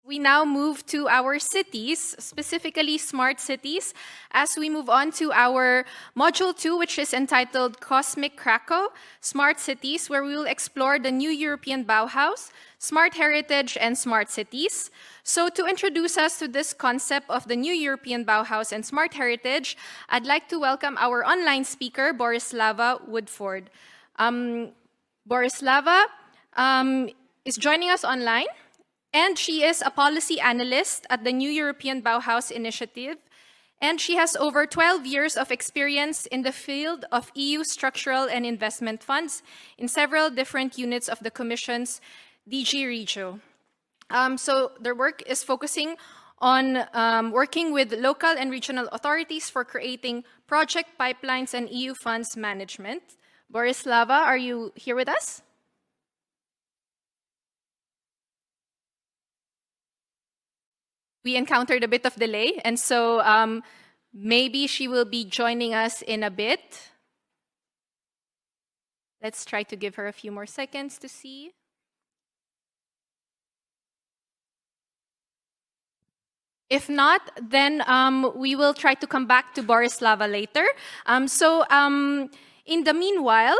We now move to our cities, specifically smart cities, as we move on to our Module 2, which is entitled Cosmic Krakow, Smart Cities, where we will explore the new European Bauhaus, smart heritage, and smart cities. So to introduce us to this concept of the new European Bauhaus and smart heritage, I'd like to welcome our online speaker, Borislava Woodford. Borislava is joining us online. And she is a policy analyst at the New European Bauhaus Initiative. And she has over 12 years of experience in the field of EU structural and investment funds in several different units of the Commission's DG Regio. So their work is focusing on working with local and regional authorities for creating project pipelines and EU funds management. Borislava, are you here with us? We encountered a bit of delay, and so maybe she will be joining us in a bit. Let's try to give her a few more seconds to see. If not, then we will try to come back to Borislava later. In the meanwhile,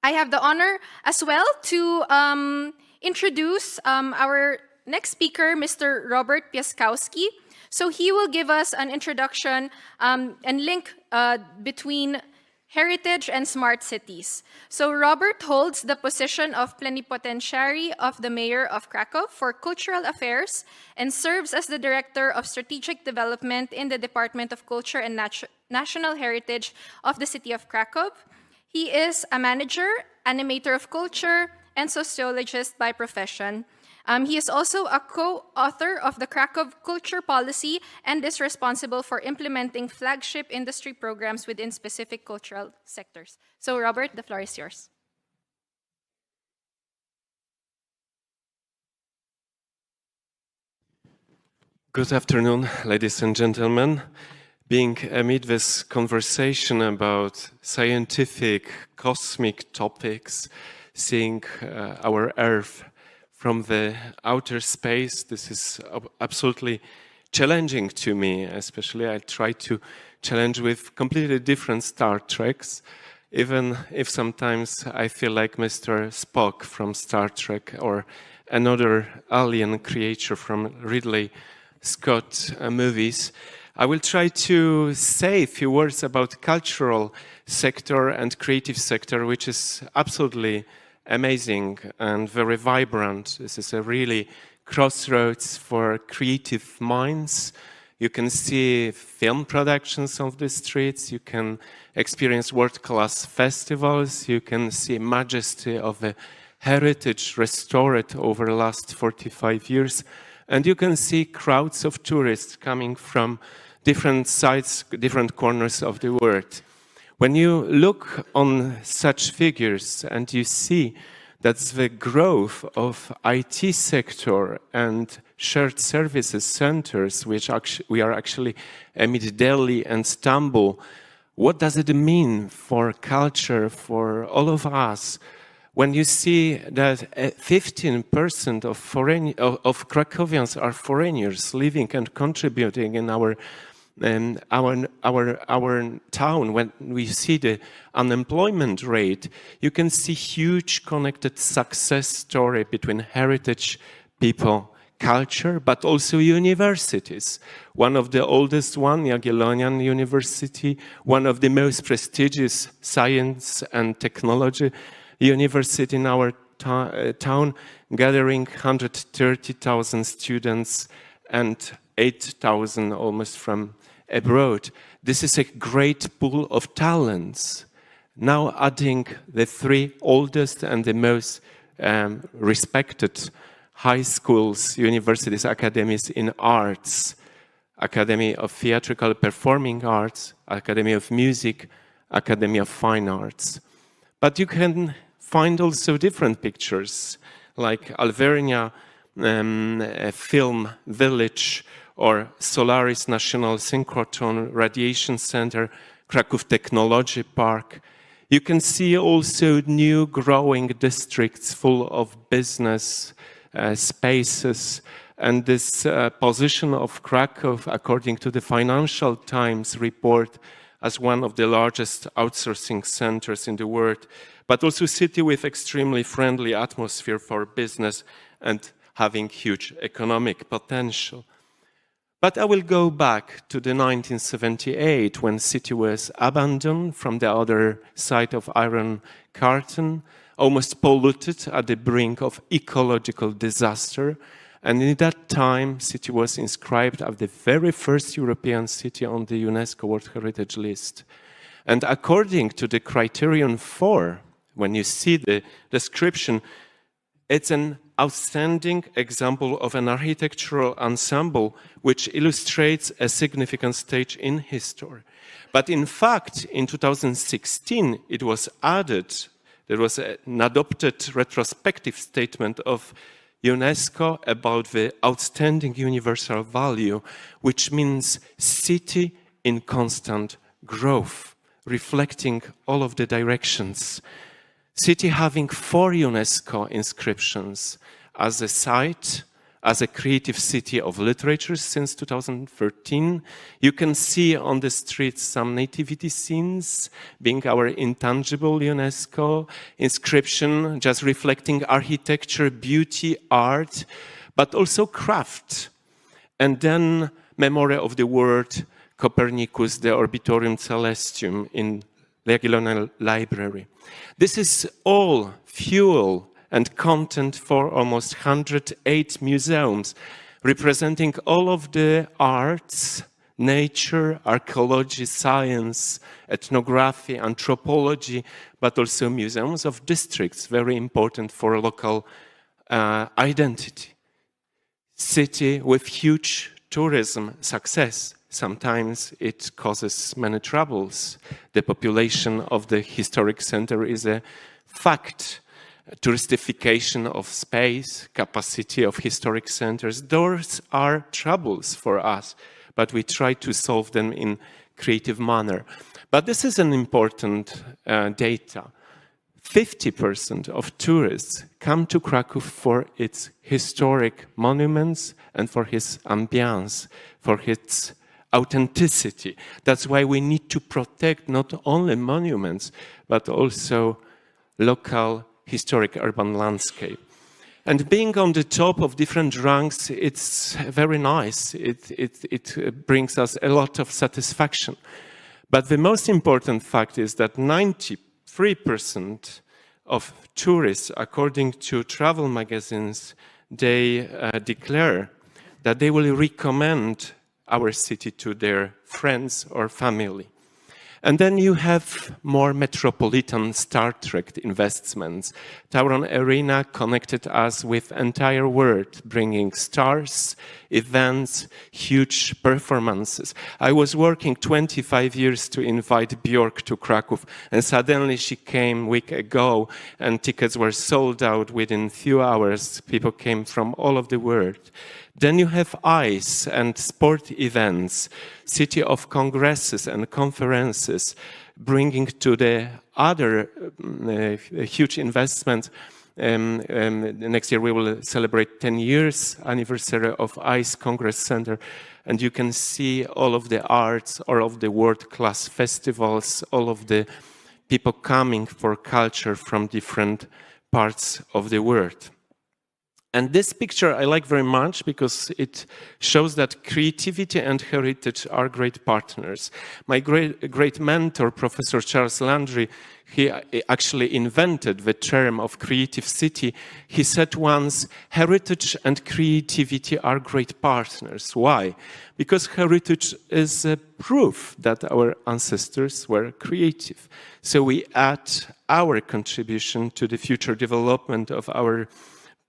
I have the honor as well to introduce our next speaker, Mr. Robert Piaskowski. So he will give us an introduction and link between heritage and smart cities. So Robert holds the position of plenipotentiary of the mayor of Krakow for cultural affairs and serves as the director of strategic development in the Department of Culture and National Heritage of the city of Krakow. He is a manager, animator of culture, and sociologist by profession. He is also a co-author of the Krakow Culture Policy and is responsible for implementing flagship industry programs within specific cultural sectors. So, Robert, the floor is yours. Good afternoon, ladies and gentlemen. Being amid this conversation about scientific, cosmic topics, seeing our Earth from the outer space, this is absolutely challenging to me, especially I try to challenge with completely different Star Treks, even if sometimes I feel like Mr. Spock from Star Trek or another alien creature from Ridley Scott movies. I will try to say a few words about cultural sector and creative sector, which is absolutely amazing and very vibrant. This is a really crossroads for creative minds. You can see film productions on the streets, you can experience world-class festivals, you can see majesty of a heritage restored over the last 45 years, and you can see crowds of tourists coming from different sides, different corners of the world. When you look on such figures and you see that the growth of IT sector and shared services centers, which we are actually amid Delhi and Istanbul, what does it mean for culture, for all of us? When you see that 15% of Krakowians are foreigners living and contributing in our town, when we see the unemployment rate, you can see huge connected success story between heritage, people, culture, but also universities. One of the oldest one, Jagiellonian University, one of the most prestigious science and technology university in our town, gathering 130,000 students and 8,000 almost from abroad. This is a great pool of talents. Now adding the three oldest and the most respected high schools, universities, academies in arts, Academy of Theatrical Performing Arts, Academy of Music, Academy of Fine Arts. But you can find also different pictures, like Alvernia Film Village, or Solaris National Synchrotron Radiation Center, Kraków Technology Park. You can see also new growing districts full of business spaces, And this position of Krakow, according to the Financial Times report, as one of the largest outsourcing centers in the world, but also a city with extremely friendly atmosphere for business and having huge economic potential. But I will go back to the 1978 when the city was abandoned from the other side of Iron Curtain, almost polluted at the brink of ecological disaster. And in that time, city was inscribed as the very first European city on the UNESCO World Heritage List. And according to the criterion 4, when you see the description, it's an outstanding example of an architectural ensemble which illustrates a significant stage in history. But in fact, in 2016, it was added, there was an adopted retrospective statement of UNESCO about the outstanding universal value, which means city in constant growth, reflecting all of the directions. City having 4 UNESCO inscriptions as a site, as a creative city of literature since 2013. You can see on the streets some nativity scenes, being our intangible UNESCO inscription, just reflecting architecture, beauty, art, but also craft. And then Memory of the World, Copernicus, the Orbitorium Celestium in Jagiellonian Library. This is all fuel and content for almost 108 museums, representing all of the arts, nature, archaeology, science, ethnography, anthropology, but also museums of districts, very important for local identity. City with huge tourism success. Sometimes it causes many troubles. The population of the historic center is a fact. Touristification of space, capacity of historic centers, those are troubles for us, but we try to solve them in creative manner. But this is an important data. 50% of tourists come to Kraków for its historic monuments and for its ambience, for its authenticity. That's why we need to protect not only monuments, but also local historic urban landscape. And being on the top of different ranks, it's very nice. It brings us a lot of satisfaction. But the most important fact is that 93% of tourists, according to travel magazines, they declare that they will recommend our city to their friends or family. And then you have more metropolitan Star Trek investments. Tauron Arena connected us with entire world, bringing stars, events, huge performances. I was working 25 years to invite Björk to Kraków, and suddenly she came a week ago, and tickets were sold out within few hours. People came from all over the world. Then you have ICE and sport events, city of congresses and conferences, bringing to the other huge investment. Next year we will celebrate 10 years anniversary of ICE Congress Center, and you can see all of the arts, all of the world-class festivals, all of the people coming for culture from different parts of the world. And this picture I like very much because it shows that creativity and heritage are great partners. My great mentor, Professor Charles Landry, he actually invented the term of creative city. He said once, heritage and creativity are great partners. Why? Because heritage is a proof that our ancestors were creative. So we add our contribution to the future development of our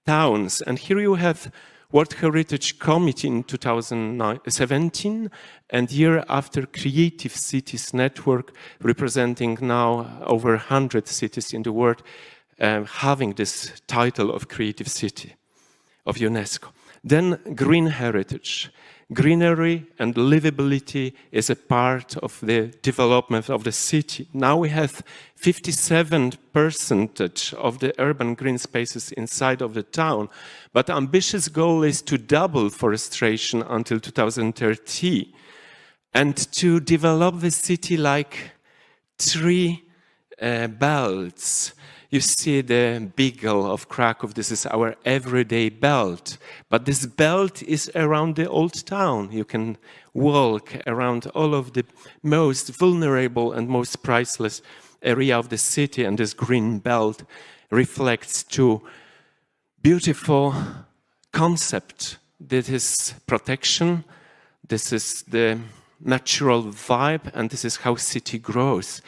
towns. And here you have World Heritage Committee in 2017, and year after Creative Cities Network, representing now over 100 cities in the world, having this title of Creative City. of UNESCO. Then green heritage. Greenery and livability is a part of the development of the city. Now we have 57% of the urban green spaces inside of the town, but ambitious goal is to double forestation until 2030 and to develop the city like three belts. You see the beagle of Krakow, this is our everyday belt. But this belt is around the old town. You can walk around all of the most vulnerable and most priceless area of the city, and this green belt reflects two beautiful concepts. This is protection, this is the natural vibe, and this is how city grows.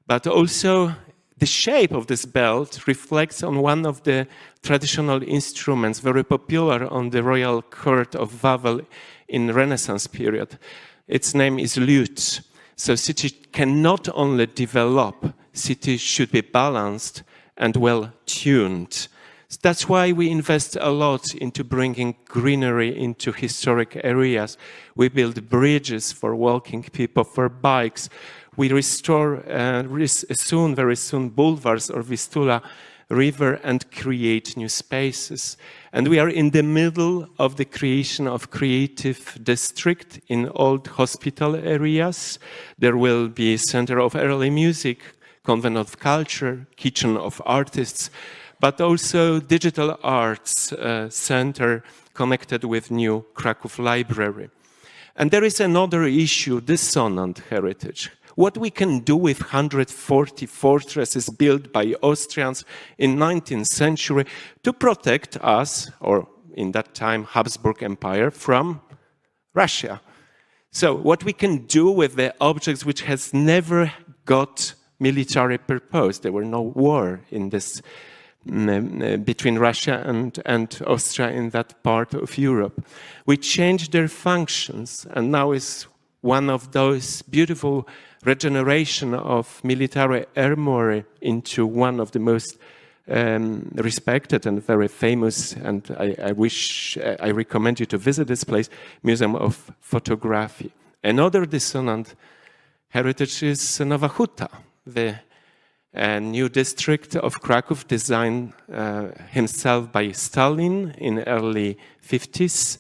But also, the shape of this belt reflects on one of the traditional instruments very popular on the royal court of Wawel in Renaissance period. Its name is lute. So city can not only develop, city should be balanced and well tuned. That's why we invest a lot into bringing greenery into historic areas. We build bridges for walking people, for bikes. We restore very soon boulevards or Vistula river and create new spaces. And we are in the middle of the creation of creative district in old hospital areas. There will be Center of Early Music, Convent of Culture, Kitchen of Artists, but also digital arts center connected with new Kraków library. And there is another issue, dissonant heritage. What we can do with 140 fortresses built by Austrians in 19th century to protect us, or in that time Habsburg Empire, from Russia. So what we can do with the objects which has never got military purpose. There were no war in this between Russia and Austria in that part of Europe. We changed their functions, and now is one of those beautiful regeneration of military armory into one of the most respected and very famous, and I recommend you to visit this place, Museum of Photography. Another dissonant heritage is Nowa Huta, the new district of Kraków designed himself by Stalin in early 50s.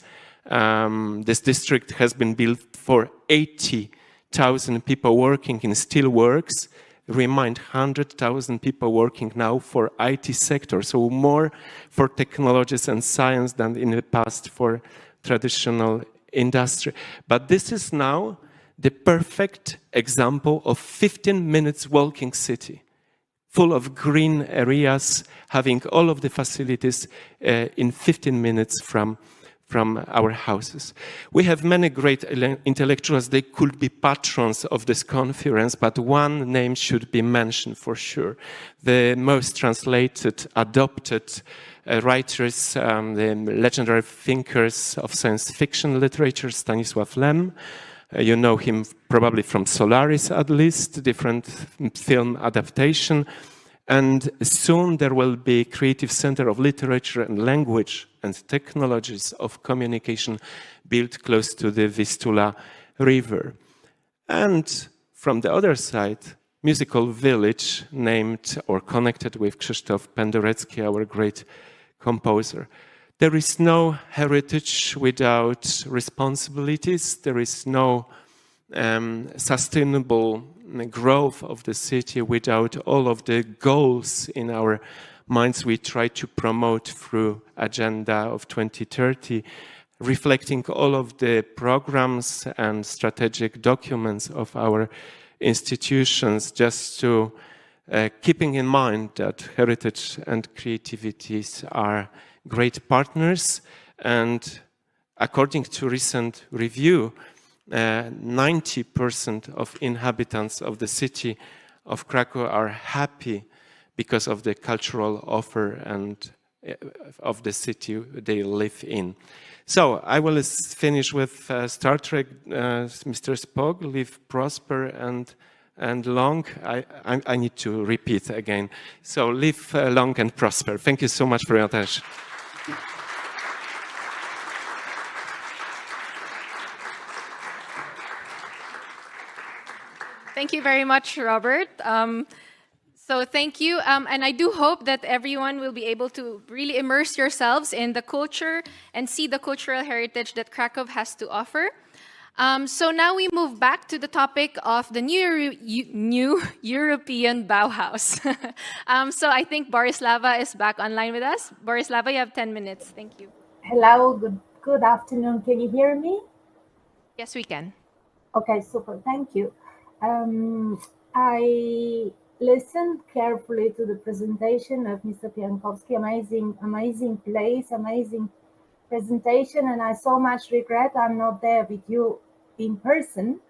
This district has been built for 80,000 people working in steelworks. Remind 100,000 people working now for IT sector, so more for technologies and science than in the past for traditional industry. But this is now the perfect example of 15 minutes walking city, full of green areas, having all of the facilities in 15 minutes from our houses. We have many great intellectuals. They could be patrons of this conference, but one name should be mentioned for sure. The most translated, adopted writers, the legendary thinkers of science fiction literature, Stanisław Lem. You know him probably from Solaris, at least, different film adaptation. And soon there will be Creative Center of Literature and Language and Technologies of Communication built close to the Vistula River. And from the other side, musical village named or connected with Krzysztof Penderecki, our great composer. There is no heritage without responsibilities. There is no sustainable growth of the city without all of the goals in our minds we try to promote through Agenda of 2030, reflecting all of the programs and strategic documents of our institutions, just to keeping in mind that heritage and creativity are great partners. And according to recent review, 90% of inhabitants of the city of Krakow are happy because of the cultural offer and of the city they live in. So I will finish with Star Trek, Mr. Spock, live, prosper, and long. I need to repeat again. So live long and prosper. Thank you so much for your attention. Thank you very much, Robert. So thank you. And I do hope that everyone will be able to really immerse yourselves in the culture and see the cultural heritage that Krakow has to offer. So now we move back to the topic of the new European Bauhaus. So I think Borislava is back online with us. Borislava, you have 10 minutes. Thank you. Hello, good afternoon. Can you hear me? Yes, we can. Okay, super. Thank you. I listened carefully to the presentation of Mr. Piankowski. Amazing place, amazing presentation, and I so much regret I'm not there with you in person.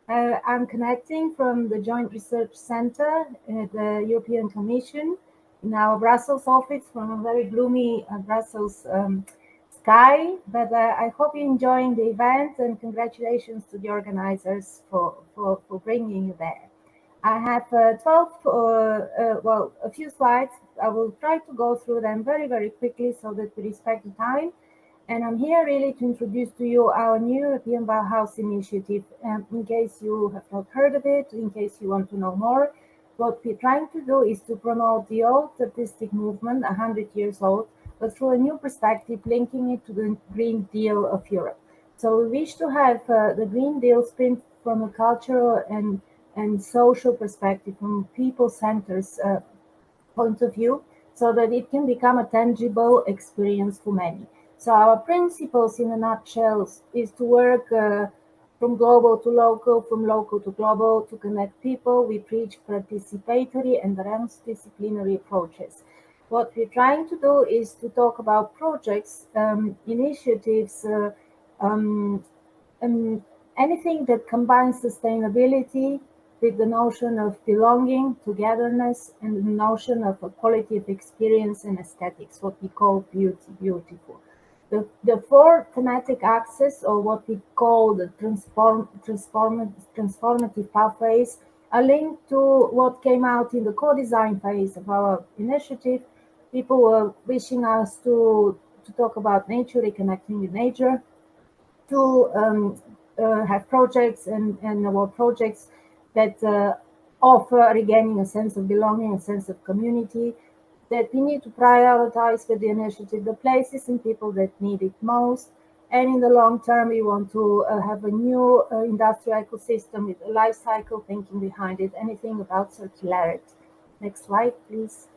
I'm connecting from the Joint Research Center at the European Commission in our Brussels office from a very gloomy Brussels sky, but I hope you're enjoying the event, and congratulations to the organizers for bringing you there. I have 12, a few slides. I will try to go through them very, very quickly so that we respect the time. And I'm here really to introduce to you our new European Bauhaus initiative. In case you have not heard of it, in case you want to know more, what we're trying to do is to promote the old artistic movement, 100 years old, but through a new perspective, linking it to the Green Deal of Europe. So we wish to have the Green Deal spin from a cultural and social perspective, from people-centered point of view, so that it can become a tangible experience for many. So our principles in a nutshell is to work from global to local, from local to global, to connect people. We preach participatory and transdisciplinary approaches. What we're trying to do is to talk about projects, initiatives, anything that combines sustainability with the notion of belonging, togetherness, and the notion of a quality of experience and aesthetics, what we call beautiful. The four thematic axes, or what we call the transformative pathways, are linked to what came out in the co-design phase of our initiative. People were wishing us to talk about nature, reconnecting with nature, to have projects and our projects that offer regaining a sense of belonging, a sense of community, that we need to prioritize with the initiative the places and people that need it most. And in the long term, we want to have a new industrial ecosystem with a life cycle thinking behind it, anything about circularity. Next slide, please.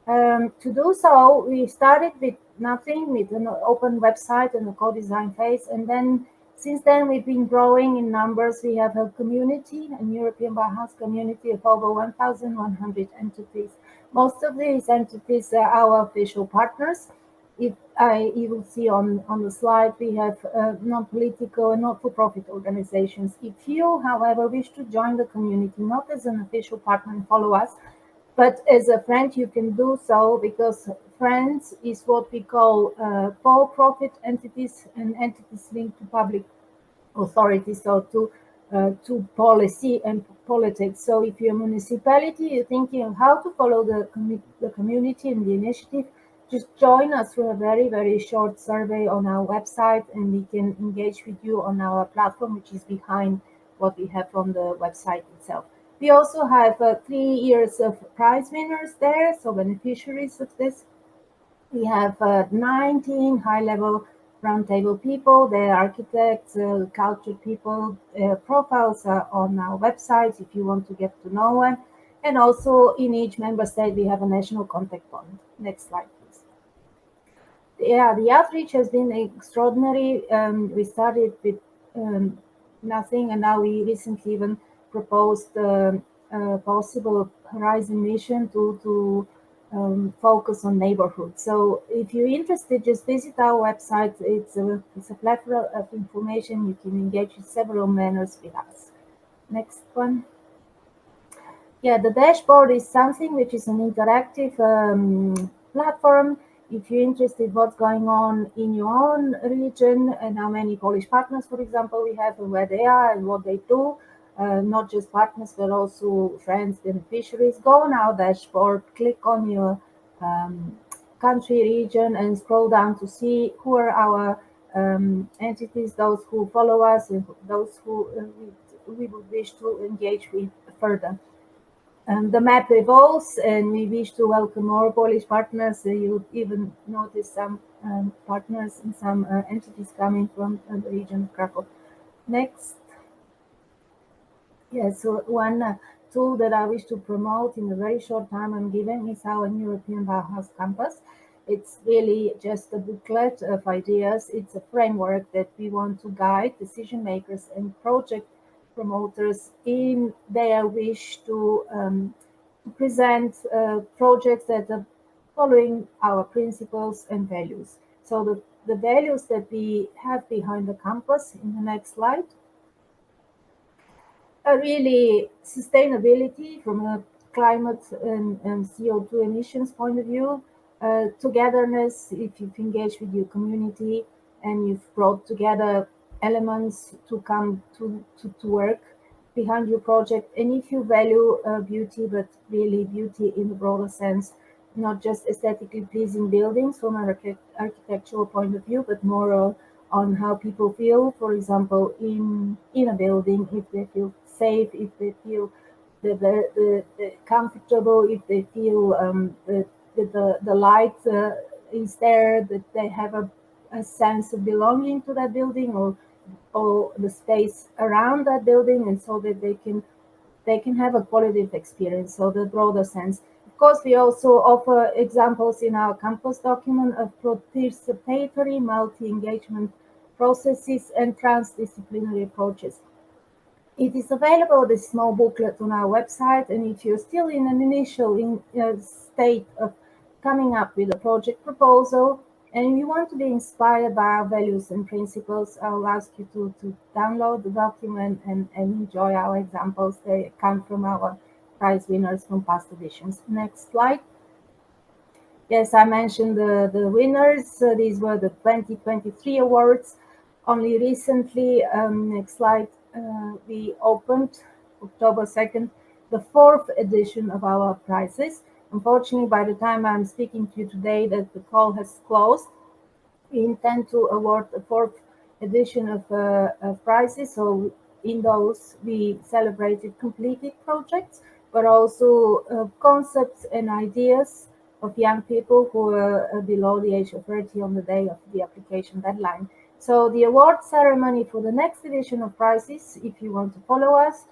To do so, we started with nothing, with an open website and a co-design phase. And then since then, we've been growing in numbers. We have a community, a European Bauhaus community of over 1,100 entities. Most of these entities are our official partners. You will see on the slide, we have non-political and not-for-profit organizations. If you, however, wish to join the community, not as an official partner and follow us, but as a friend, you can do so, because friends is what we call for-profit entities and entities linked to public authorities, or to policy and politics. So if you're a municipality, you're thinking of how to follow the community and the initiative, just join us through a very, very short survey on our website, and we can engage with you on our platform, which is behind what we have on the website itself. We also have 3 years of prize winners there, so beneficiaries of this. We have 19 high-level roundtable people. They're architects, cultured people. Profiles are on our website if you want to get to know them. And also in each member state, we have a national contact point. Next slide, please. Yeah, the outreach has been extraordinary. We started with nothing, and now we recently even proposed a possible Horizon mission to focus on neighborhoods. So if you're interested, just visit our website. It's a plethora of information. You can engage in several manners with us. Next one. Yeah, the dashboard is something which is an interactive platform. If you're interested what's going on in your own region and how many Polish partners, for example, we have and where they are and what they do, not just partners, but also friends, beneficiaries, go on our dashboard, click on your country, region, and scroll down to see who are our entities, those who follow us and those who we would wish to engage with further. The map evolves, and we wish to welcome more Polish partners. You even notice some partners and some entities coming from the region of Krakow. Next. Yes, so one tool that I wish to promote in the very short time I'm given is our European Bauhaus campus. It's really just a booklet of ideas. It's a framework that we want to guide decision makers and project promoters in their wish to present projects that are following our principles and values. So the values that we have behind the campus in the next slide are really sustainability from a climate and CO2 emissions point of view, togetherness, if you've engaged with your community and you've brought together elements to come to work behind your project, and if you value beauty, but really beauty in the broader sense, not just aesthetically pleasing buildings from an architectural point of view, but more on how people feel, for example, in a building, if they feel safe, if they feel the comfortable, if they feel the light is there, that they have a sense of belonging to that building or the space around that building, and so that they can have a qualitative experience, so the broader sense. Of course, we also offer examples in our campus document of participatory multi-engagement processes and transdisciplinary approaches. It is available, this small booklet, on our website, and if you're still in an initial state of coming up with a project proposal and you want to be inspired by our values and principles, I'll ask you to download the document and enjoy our examples. They come from our prize winners from past editions. Next slide. Yes, I mentioned the winners. These were the 2023 awards. Only recently, next slide, we opened October 2nd, the 4th edition of our prizes. Unfortunately, by the time I'm speaking to you today, that the call has closed. We intend to award the 4th edition of prizes. So in those, we celebrated completed projects, but also concepts and ideas of young people who were below the age of 30 on the day of the application deadline. So the award ceremony for the next edition of prizes, if you want to follow us,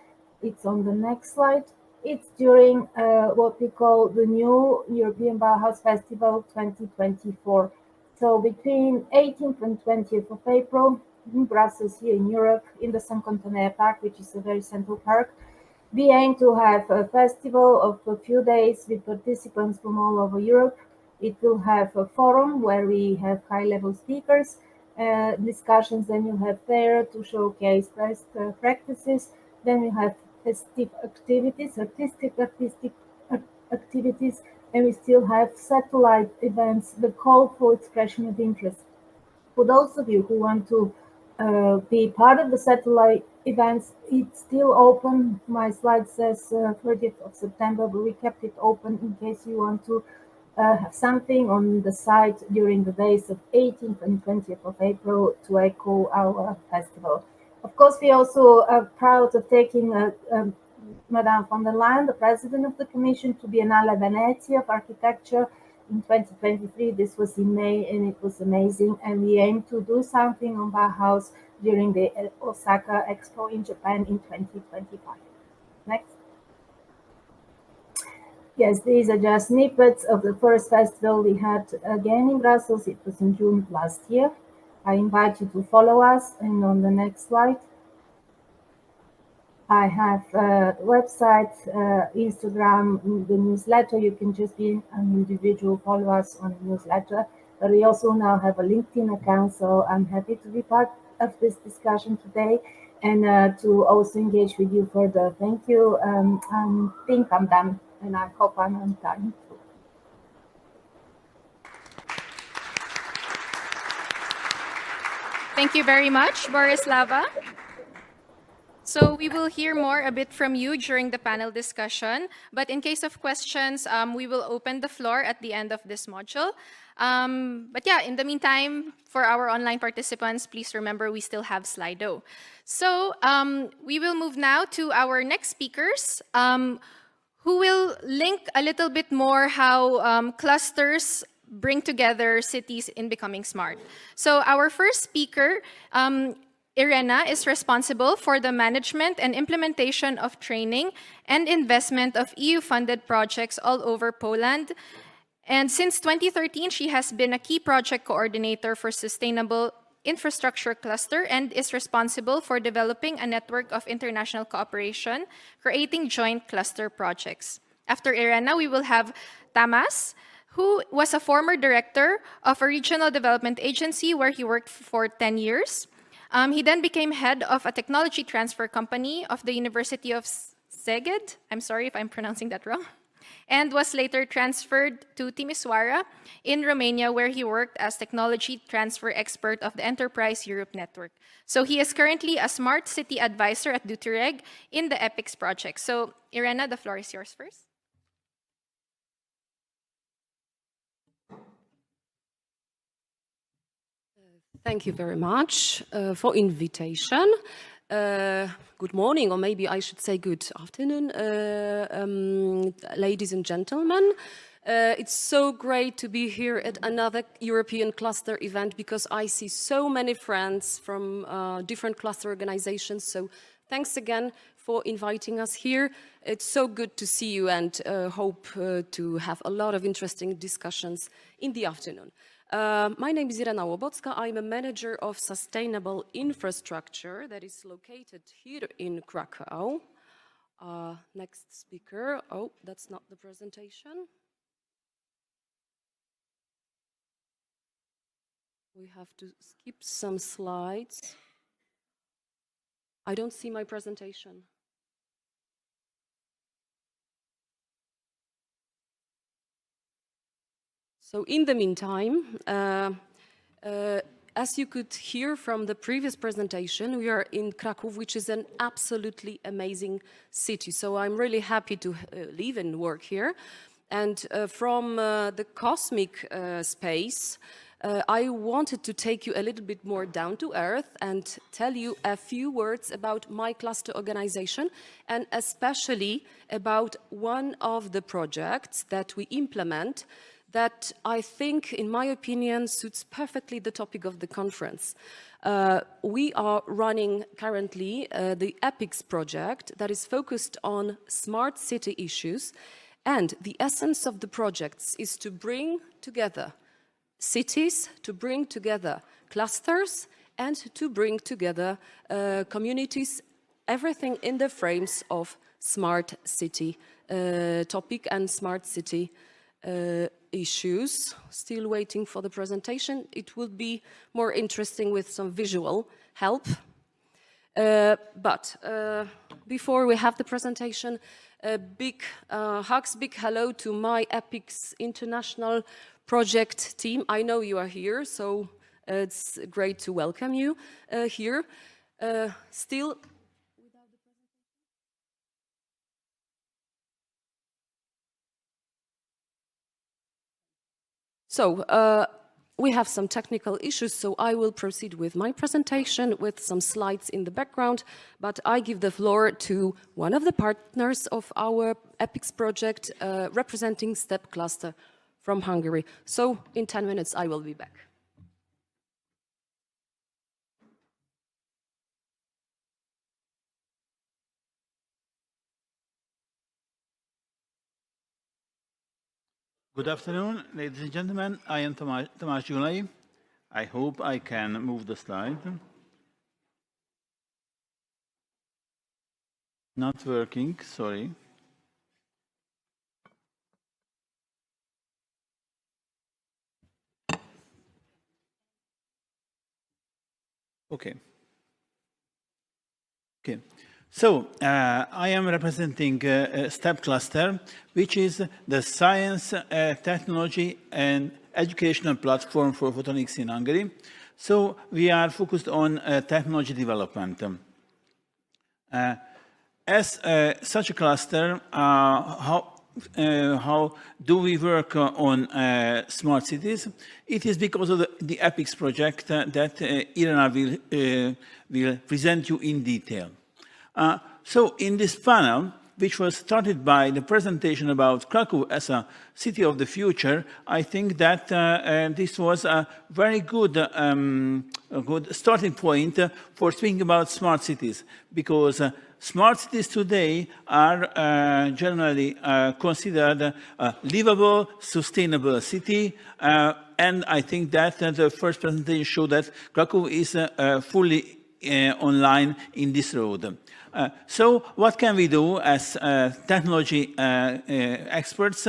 it's on the next slide. It's during what we call the new European Bauhaus Festival 2024. So between 18th and 20th of April in Brussels, here in Europe, in the Cinquantenaire Park, which is a very central park, we aim to have a festival of a few days with participants from all over Europe. It will have a forum where we have high-level speakers, discussions, then you have fair to showcase best practices, then you have festive activities, artistic activities, and we still have satellite events, the call for expression of interest. For those of you who want to be part of the satellite events, it's still open. My slide says 30th of September, but we kept it open in case you want to have something on the site during the days of 18th and 20th of April to echo our festival. Of course, we also are proud of taking Madame von der Leyen, the President of the Commission, to Biennale Venezia of Architecture in 2023. This was in May, and it was amazing. And we aim to do something on Bauhaus during the Osaka Expo in Japan in 2025. Next. Yes, these are just snippets of the first festival we had again in Brussels. It was in June last year. I invite you to follow us. And on the next slide, I have the website, Instagram, the newsletter. You can just be an individual, follow us on the newsletter. But we also now have a LinkedIn account, so I'm happy to be part of this discussion today and to also engage with you further. Thank you. I think I'm done, and I hope I'm on time. Thank you very much, Borislava. So we will hear more a bit from you during the panel discussion, but in case of questions, we will open the floor at the end of this module. But yeah, in the meantime, for our online participants, please remember we still have Slido. So we will move now to our next speakers, who will link a little bit more how clusters bring together cities in becoming smart. So our first speaker, Irena, is responsible for the management and implementation of training and investment of EU-funded projects all over Poland. And since 2013, she has been a key project coordinator for sustainable infrastructure cluster and is responsible for developing a network of international cooperation, creating joint cluster projects. After Irena, we will have Tamas, who was a former director of a regional development agency where he worked for 10 years. He then became head of a technology transfer company of the University of Szeged. I'm sorry if I'm pronouncing that wrong. And was later transferred to Timisoara in Romania, where he worked as technology transfer expert of the Enterprise Europe Network. So he is currently a smart city advisor at Dutereg in the EPICS project. So Irena, the floor is yours first. Thank you very much for invitation. Good morning, or maybe I should say good afternoon, ladies and gentlemen. It's so great to be here at another European cluster event because I see so many friends from different cluster organizations. So thanks again for inviting us here. It's so good to see you and hope to have a lot of interesting discussions in the afternoon. My name is Irena Łobocka. I'm a manager of sustainable infrastructure that is located here in Krakow. Next speaker. Oh, that's not the presentation. We have to skip some slides. I don't see my presentation. So in the meantime, as you could hear from the previous presentation, we are in Kraków, which is an absolutely amazing city. So I'm really happy to live and work here. And from the cosmic space, I wanted to take you a little bit more down to earth and tell you a few words about my cluster organization and especially about one of the projects that we implement that I think, in my opinion, suits perfectly the topic of the conference. We are running currently the EPICS project that is focused on smart city issues, and the essence of the projects is to bring together cities, to bring together clusters, and to bring together communities, everything in the frames of smart city topic and smart city issues. Still waiting for the presentation. It will be more interesting with some visual help. But before we have the presentation, big hugs, big hello to my EPICS international project team. I know you are here, so it's great to welcome you here. Still. So we have some technical issues, so I will proceed with my presentation with some slides in the background, but I give the floor to one of the partners of our EPICS project, representing STEP cluster from Hungary. So in 10 minutes, I will be back. Good afternoon, ladies and gentlemen. I am Tamás Gyulai. I hope I can move the slide. Not working, sorry. Okay. So I am representing STEP cluster, which is the science, technology and educational platform for photonics in Hungary. So we are focused on technology development. As such a cluster, how do we work on smart cities? It is because of the EPICS project that EURADA will present you in detail. So in this panel, which was started by the presentation about Krakow as a city of the future, I think that this was a very good, good starting point for speaking about smart cities, because smart cities today are generally considered a livable, sustainable city, and I think that the first presentation showed that Krakow is fully online in this road. So what can we do as technology experts?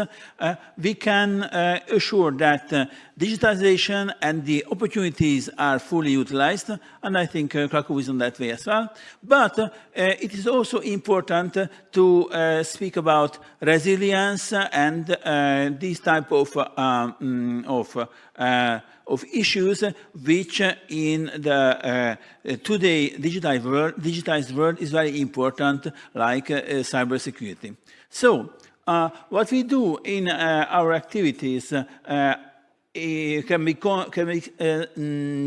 We can assure that digitization and the opportunities are fully utilized, and I think Krakow is on that way as well. But it is also important to speak about resilience and these type of issues which in the today digitized world is very important, like cybersecurity. So what we do in our activities can be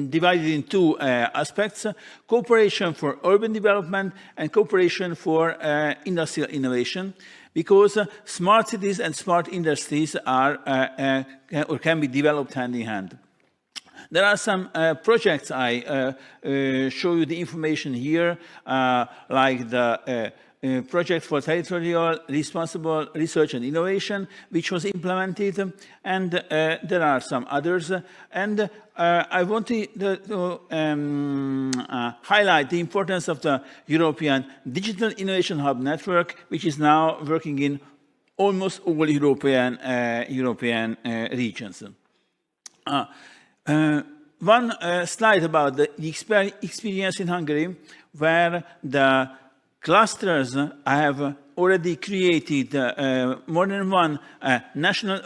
divided in two aspects: cooperation for urban development and cooperation for industrial innovation, because smart cities and smart industries are or can be developed hand in hand. There are some projects, I show you the information here, like the project for territorial responsible research and innovation, which was implemented, and there are some others. And I want to highlight the importance of the European Digital Innovation Hub Network, which is now working in almost all European regions. One slide about the experience in Hungary, where the clusters have already created more than one national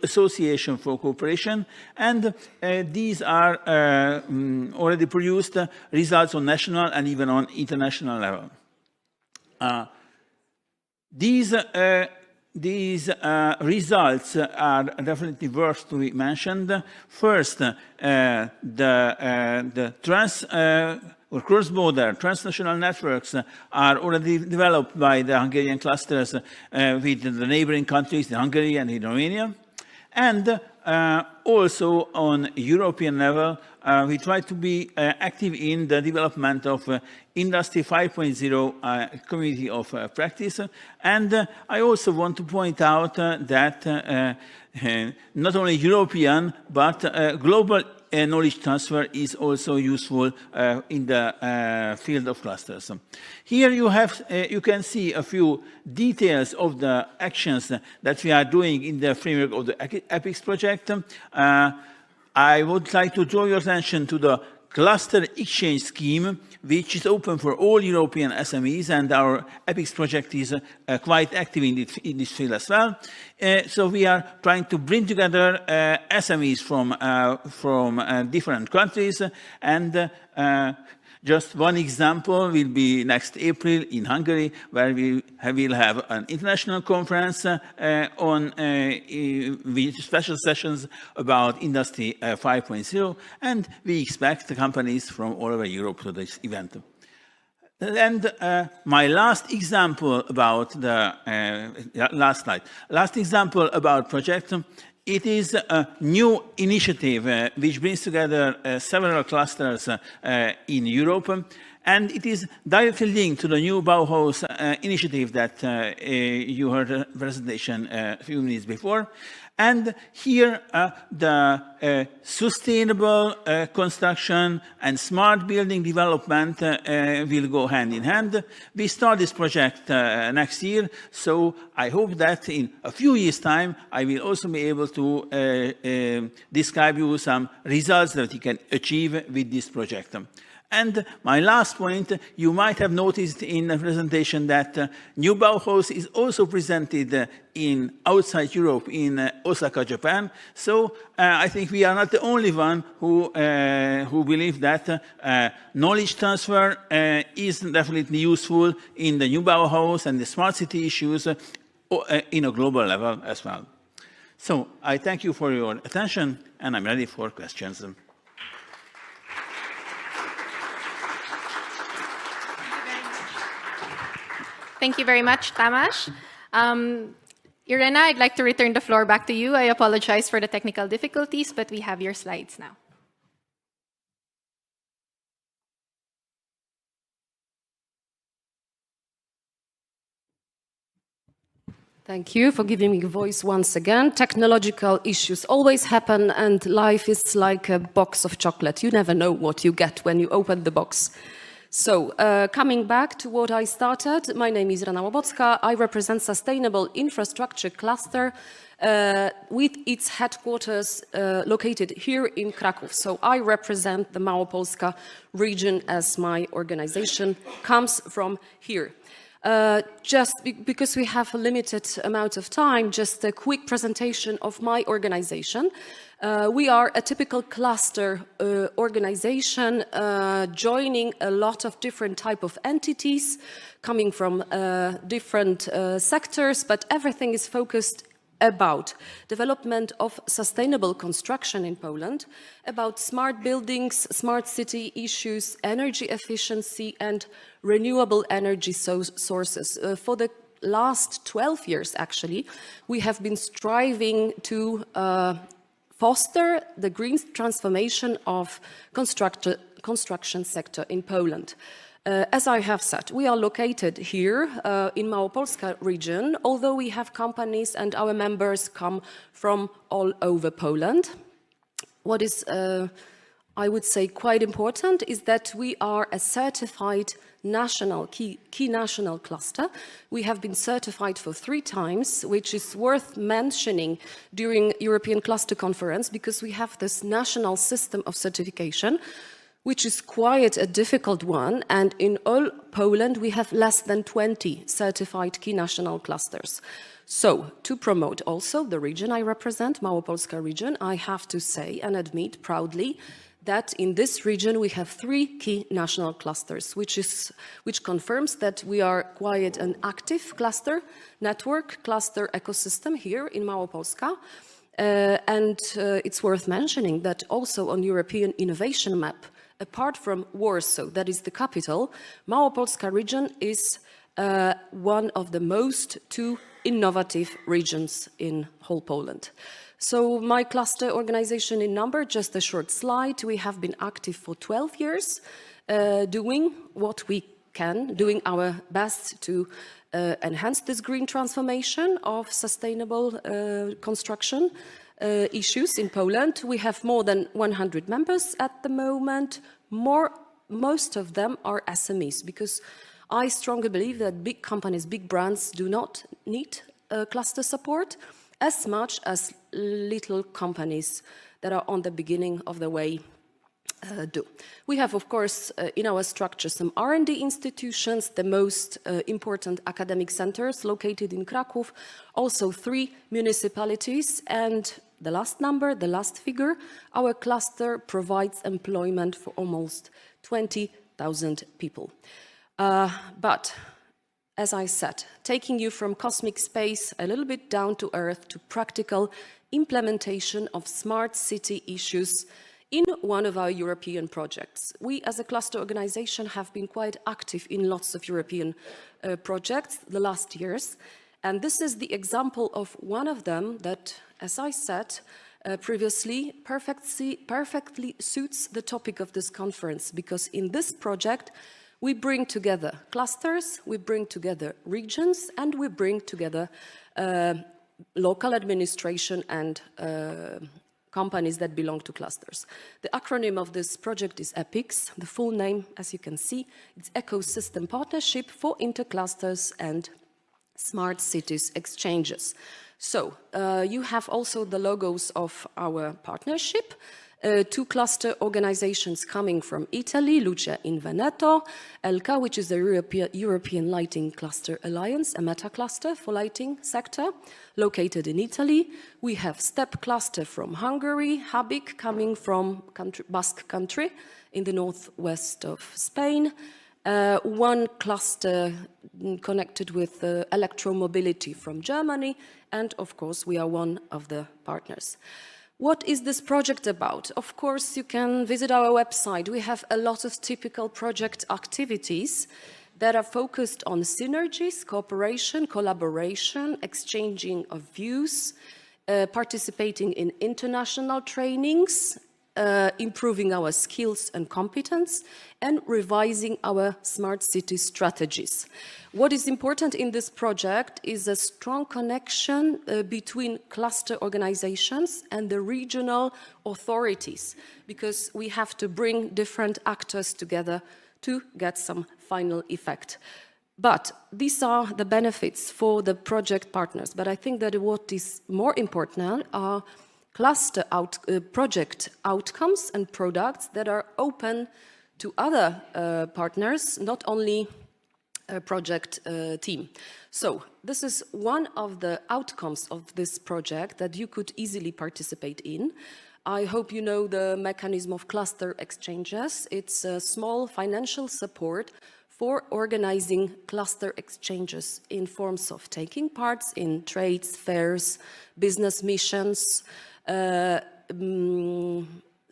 association for cooperation, and these are already produced results on national and even on international level. These results are definitely worth to be mentioned. First, the or cross-border transnational networks are already developed by the Hungarian clusters with the neighboring countries, Hungary and Romania. And also on European level, we try to be active in the development of Industry 5.0 community of practice. And I also want to point out that not only European, but global knowledge transfer is also useful in the field of clusters. Here you can see a few details of the actions that we are doing in the framework of the EPICS project. I would like to draw your attention to the cluster exchange scheme, which is open for all European SMEs, and our EPICS project is quite active in this field as well. So we are trying to bring together SMEs from different countries, and just one example will be next April in Hungary, where we will have an international conference with special sessions about Industry 5.0, and we expect the companies from all over Europe to this event. And my last example about the last example about project. It is a new initiative which brings together several clusters in Europe, and it is directly linked to the new Bauhaus initiative that you heard a presentation a few minutes before. And here, the sustainable construction and smart building development will go hand in hand. We start this project next year, so I hope that in a few years' time, I will also be able to describe you some results that you can achieve with this project. And my last point, you might have noticed in the presentation that new Bauhaus is also presented in outside Europe, in Osaka, Japan. So I think we are not the only one who believe that knowledge transfer is definitely useful in the new Bauhaus and the smart city issues in a global level as well. So I thank you for your attention, and I'm ready for questions. Thank you very much, Tamas. Irena, I'd like to return the floor back to you. I apologize for the technical difficulties, but we have your slides now. Thank you for giving me a voice once again. Technological issues always happen, and life is like a box of chocolate. You never know what you get when you open the box. So, coming back to what I started, my name is Irena Łobocka. I represent Sustainable Infrastructure Cluster with its headquarters located here in Kraków. So I represent the Małopolska region, as my organization comes from here. Just because we have a limited amount of time, just a quick presentation of my organization. We are a typical cluster organization, joining a lot of different type of entities coming from different sectors, but everything is focused about development of sustainable construction in Poland, about smart buildings, smart city issues, energy efficiency, and renewable energy sources. For the last 12 years, actually, we have been striving to foster the green transformation of construction sector in Poland. As I have said, we are located here in Małopolska region, although we have companies and our members come from all over Poland. What is, I would say, quite important is that we are a certified national, key national cluster. We have been certified for 3 times, which is worth mentioning during European Cluster Conference, because we have this national system of certification, which is quite a difficult one, and in all Poland we have less than 20 certified key national clusters. So, to promote also the region I represent, Małopolska region, I have to say and admit proudly that in this region we have 3 key national clusters, which confirms that we are quite an active cluster, network, cluster ecosystem here in Małopolska. And it's worth mentioning that also on European innovation map, apart from Warsaw, that is the capital, Małopolska region is one of the most 2 innovative regions in whole Poland. So my cluster organization in number, just a short slide, we have been active for 12 years, doing what we can, doing our best to enhance this green transformation of sustainable construction issues in Poland. We have more than 100 members at the moment. Most of them are SMEs, because I strongly believe that big companies, big brands do not need cluster support as much as little companies that are on the beginning of the way do. We have, of course, in our structure some R&D institutions, the most important academic centers located in Kraków, also 3 municipalities, and the last number, the last figure, our cluster provides employment for almost 20,000 people. But, as I said, taking you from cosmic space a little bit down to earth to practical implementation of smart city issues in one of our European projects. We, as a cluster organization, have been quite active in lots of European projects the last years. And this is the example of one of them that, as I said previously, perfectly suits the topic of this conference, because in this project, we bring together clusters, we bring together regions, and we bring together local administration and companies that belong to clusters. The acronym of this project is EPICS. The full name, as you can see, it's Ecosystem Partnership for Interclusters and Smart Cities Exchanges. So, you have also the logos of our partnership. Two cluster organizations coming from Italy, Luce in Veneto, ELCA, which is the European Lighting Cluster Alliance, a meta-cluster for lighting sector, located in Italy. We have STEP cluster from Hungary, Habik coming from Basque country in the northwest of Spain. One cluster connected with electromobility from Germany, and of course we are one of the partners. What is this project about? Of course, you can visit our website. We have a lot of typical project activities that are focused on synergies, cooperation, collaboration, exchanging of views, participating in international trainings, improving our skills and competence, and revising our smart city strategies. What is important in this project is a strong connection between cluster organizations and the regional authorities, because we have to bring different actors together to get some final effect. But these are the benefits for the project partners. But I think that what is more important are project outcomes and products that are open to other partners, not only a project team. So this is one of the outcomes of this project that you could easily participate in. I hope you know the mechanism of cluster exchanges. It's a small financial support for organizing cluster exchanges in forms of taking parts in trades, fairs, business missions,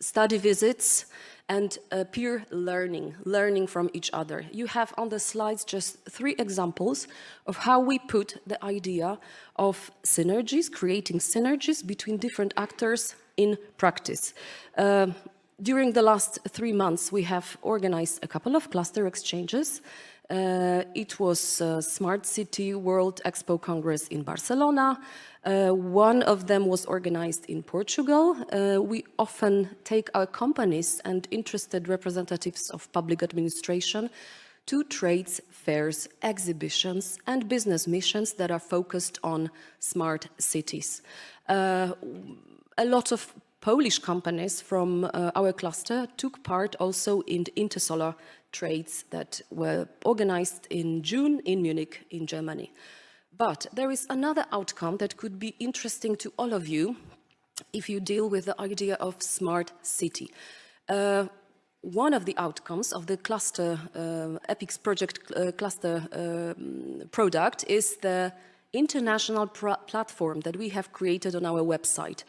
study visits, and peer learning from each other. You have on the slides just 3 examples of how we put the idea of synergies, creating synergies between different actors in practice. During the last 3 months, we have organized a couple of cluster exchanges. It was Smart City World Expo Congress in Barcelona. One of them was organized in Portugal. We often take our companies and interested representatives of public administration to trades, fairs, exhibitions, and business missions that are focused on smart cities. A lot of Polish companies from our cluster took part also in the Intersolar trades that were organized in June in Munich, in Germany. But there is another outcome that could be interesting to all of you if you deal with the idea of smart city. One of the outcomes of the cluster, EPICS project cluster product is the international platform that we have created on our website.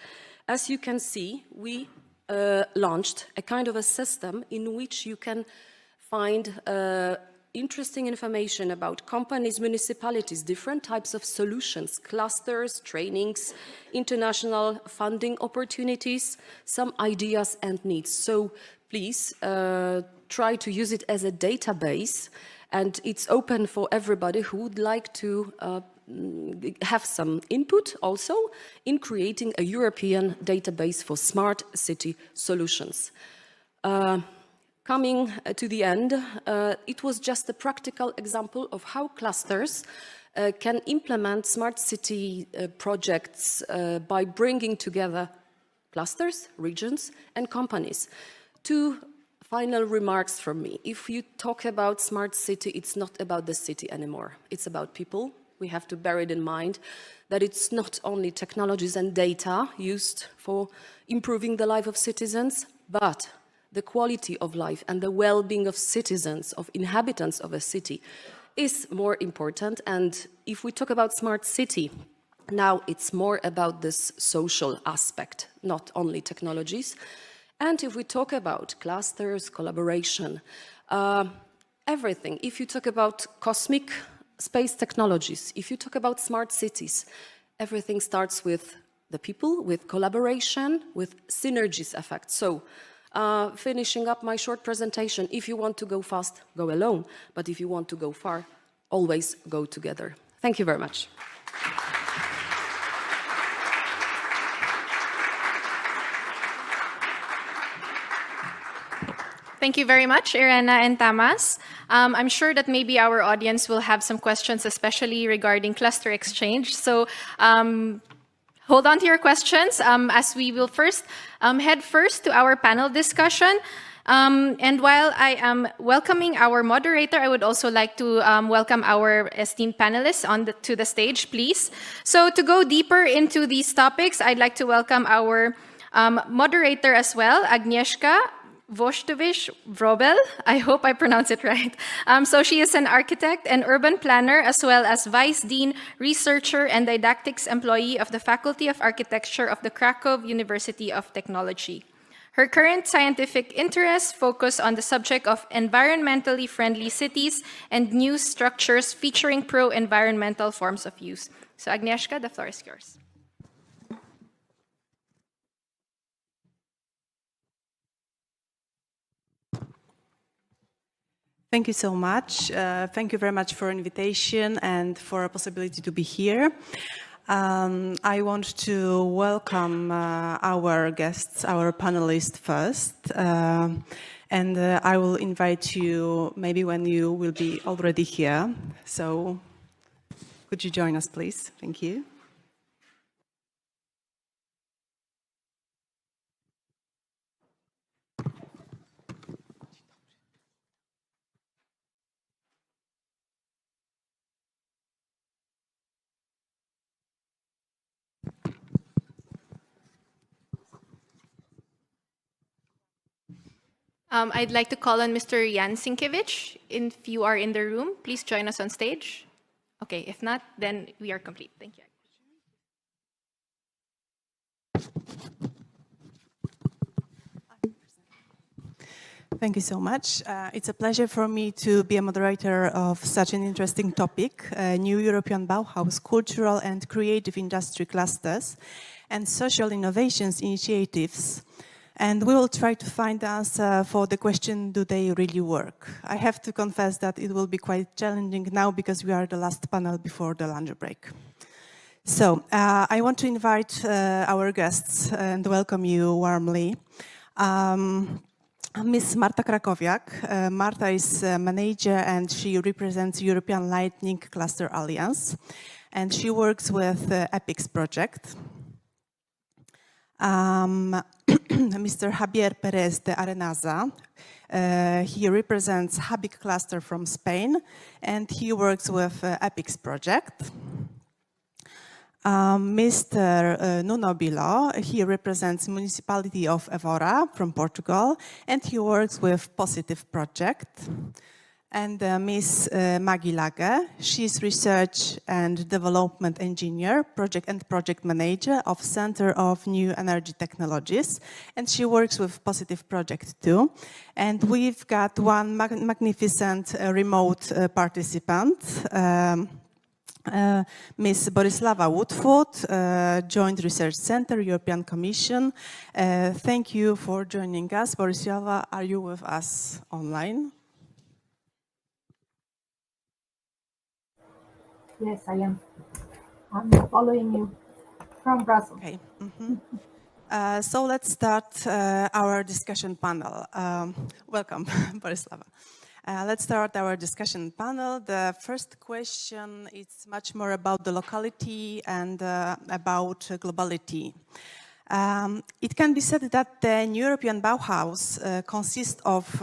As you can see, we launched a kind of a system in which you can find interesting information about companies, municipalities, different types of solutions, clusters, trainings, international funding opportunities, some ideas and needs. So please try to use it as a database, and it's open for everybody who would like to have some input also in creating a European database for smart city solutions. Coming to the end, it was just a practical example of how clusters can implement smart city projects by bringing together clusters, regions, and companies. 2 final remarks from me. If you talk about smart city, it's not about the city anymore. It's about people. We have to bear it in mind that it's not only technologies and data used for improving the life of citizens, but the quality of life and the well-being of citizens, of inhabitants of a city, is more important. And if we talk about smart city, now it's more about this social aspect, not only technologies. And if we talk about clusters, collaboration, everything, if you talk about cosmic space technologies, if you talk about smart cities, everything starts with the people, with collaboration, with synergies effect. So, finishing up my short presentation, if you want to go fast, go alone. But if you want to go far, always go together. Thank you very much. Thank you very much, Irena and Tamas. I'm sure that maybe our audience will have some questions, especially regarding cluster exchange. So hold on to your questions as we will first head first to our panel discussion. And while I am welcoming our moderator, I would also like to welcome our esteemed panelists to the stage, please. So to go deeper into these topics, I'd like to welcome our moderator as well, Agnieszka Wojtowicz-Wrobel. I hope I pronounce it right. So she is an architect and urban planner, as well as vice dean, researcher, and didactics employee of the Faculty of Architecture of the Krakow University of Technology. Her current scientific interests focus on the subject of environmentally friendly cities and new structures featuring pro-environmental forms of use. So Agnieszka, the floor is yours. Thank you so much. Thank you very much for invitation and for a possibility to be here. I want to welcome our guests, our panelists first, and I will invite you maybe when you will be already here. So could you join us, please? Thank you. I'd like to call on Mr. Jan Sienkiewicz. If you are in the room, please join us on stage. Okay, if not, then we are complete. Thank you. Thank you so much. It's a pleasure for me to be a moderator of such an interesting topic, new European Bauhaus cultural and creative industry clusters and social innovations initiatives. And we will try to find the answer for the question, do they really work? I have to confess that it will be quite challenging now because we are the last panel before the lunch break. So I want to invite our guests and welcome you warmly. Ms. Marta Krakowiak. Marta is a manager and she represents European Lightning Cluster Alliance. And she works with EPICS project. Mr. Javier Perez de Arenaza. He represents Habic cluster from Spain and he works with EPICS project. Mr. Nuno Bilo, he represents municipality of Évora from Portugal and he works with Positive project. And Ms. Maggie Lage, she's research and development engineer, project manager of Center of New Energy Technologies, and she works with Positive project too. And we've got one magnificent remote participant, Ms. Borislava Woodfoot, Joint Research Center, European Commission. Thank you for joining us. Borislava, are you with us online? Yes, I am. I'm following you from Brussels. Okay. So let's start our discussion panel. Welcome, Borislava. Let's start our discussion panel. The first question is much more about the locality and about globality. It can be said that the European Bauhaus consists of,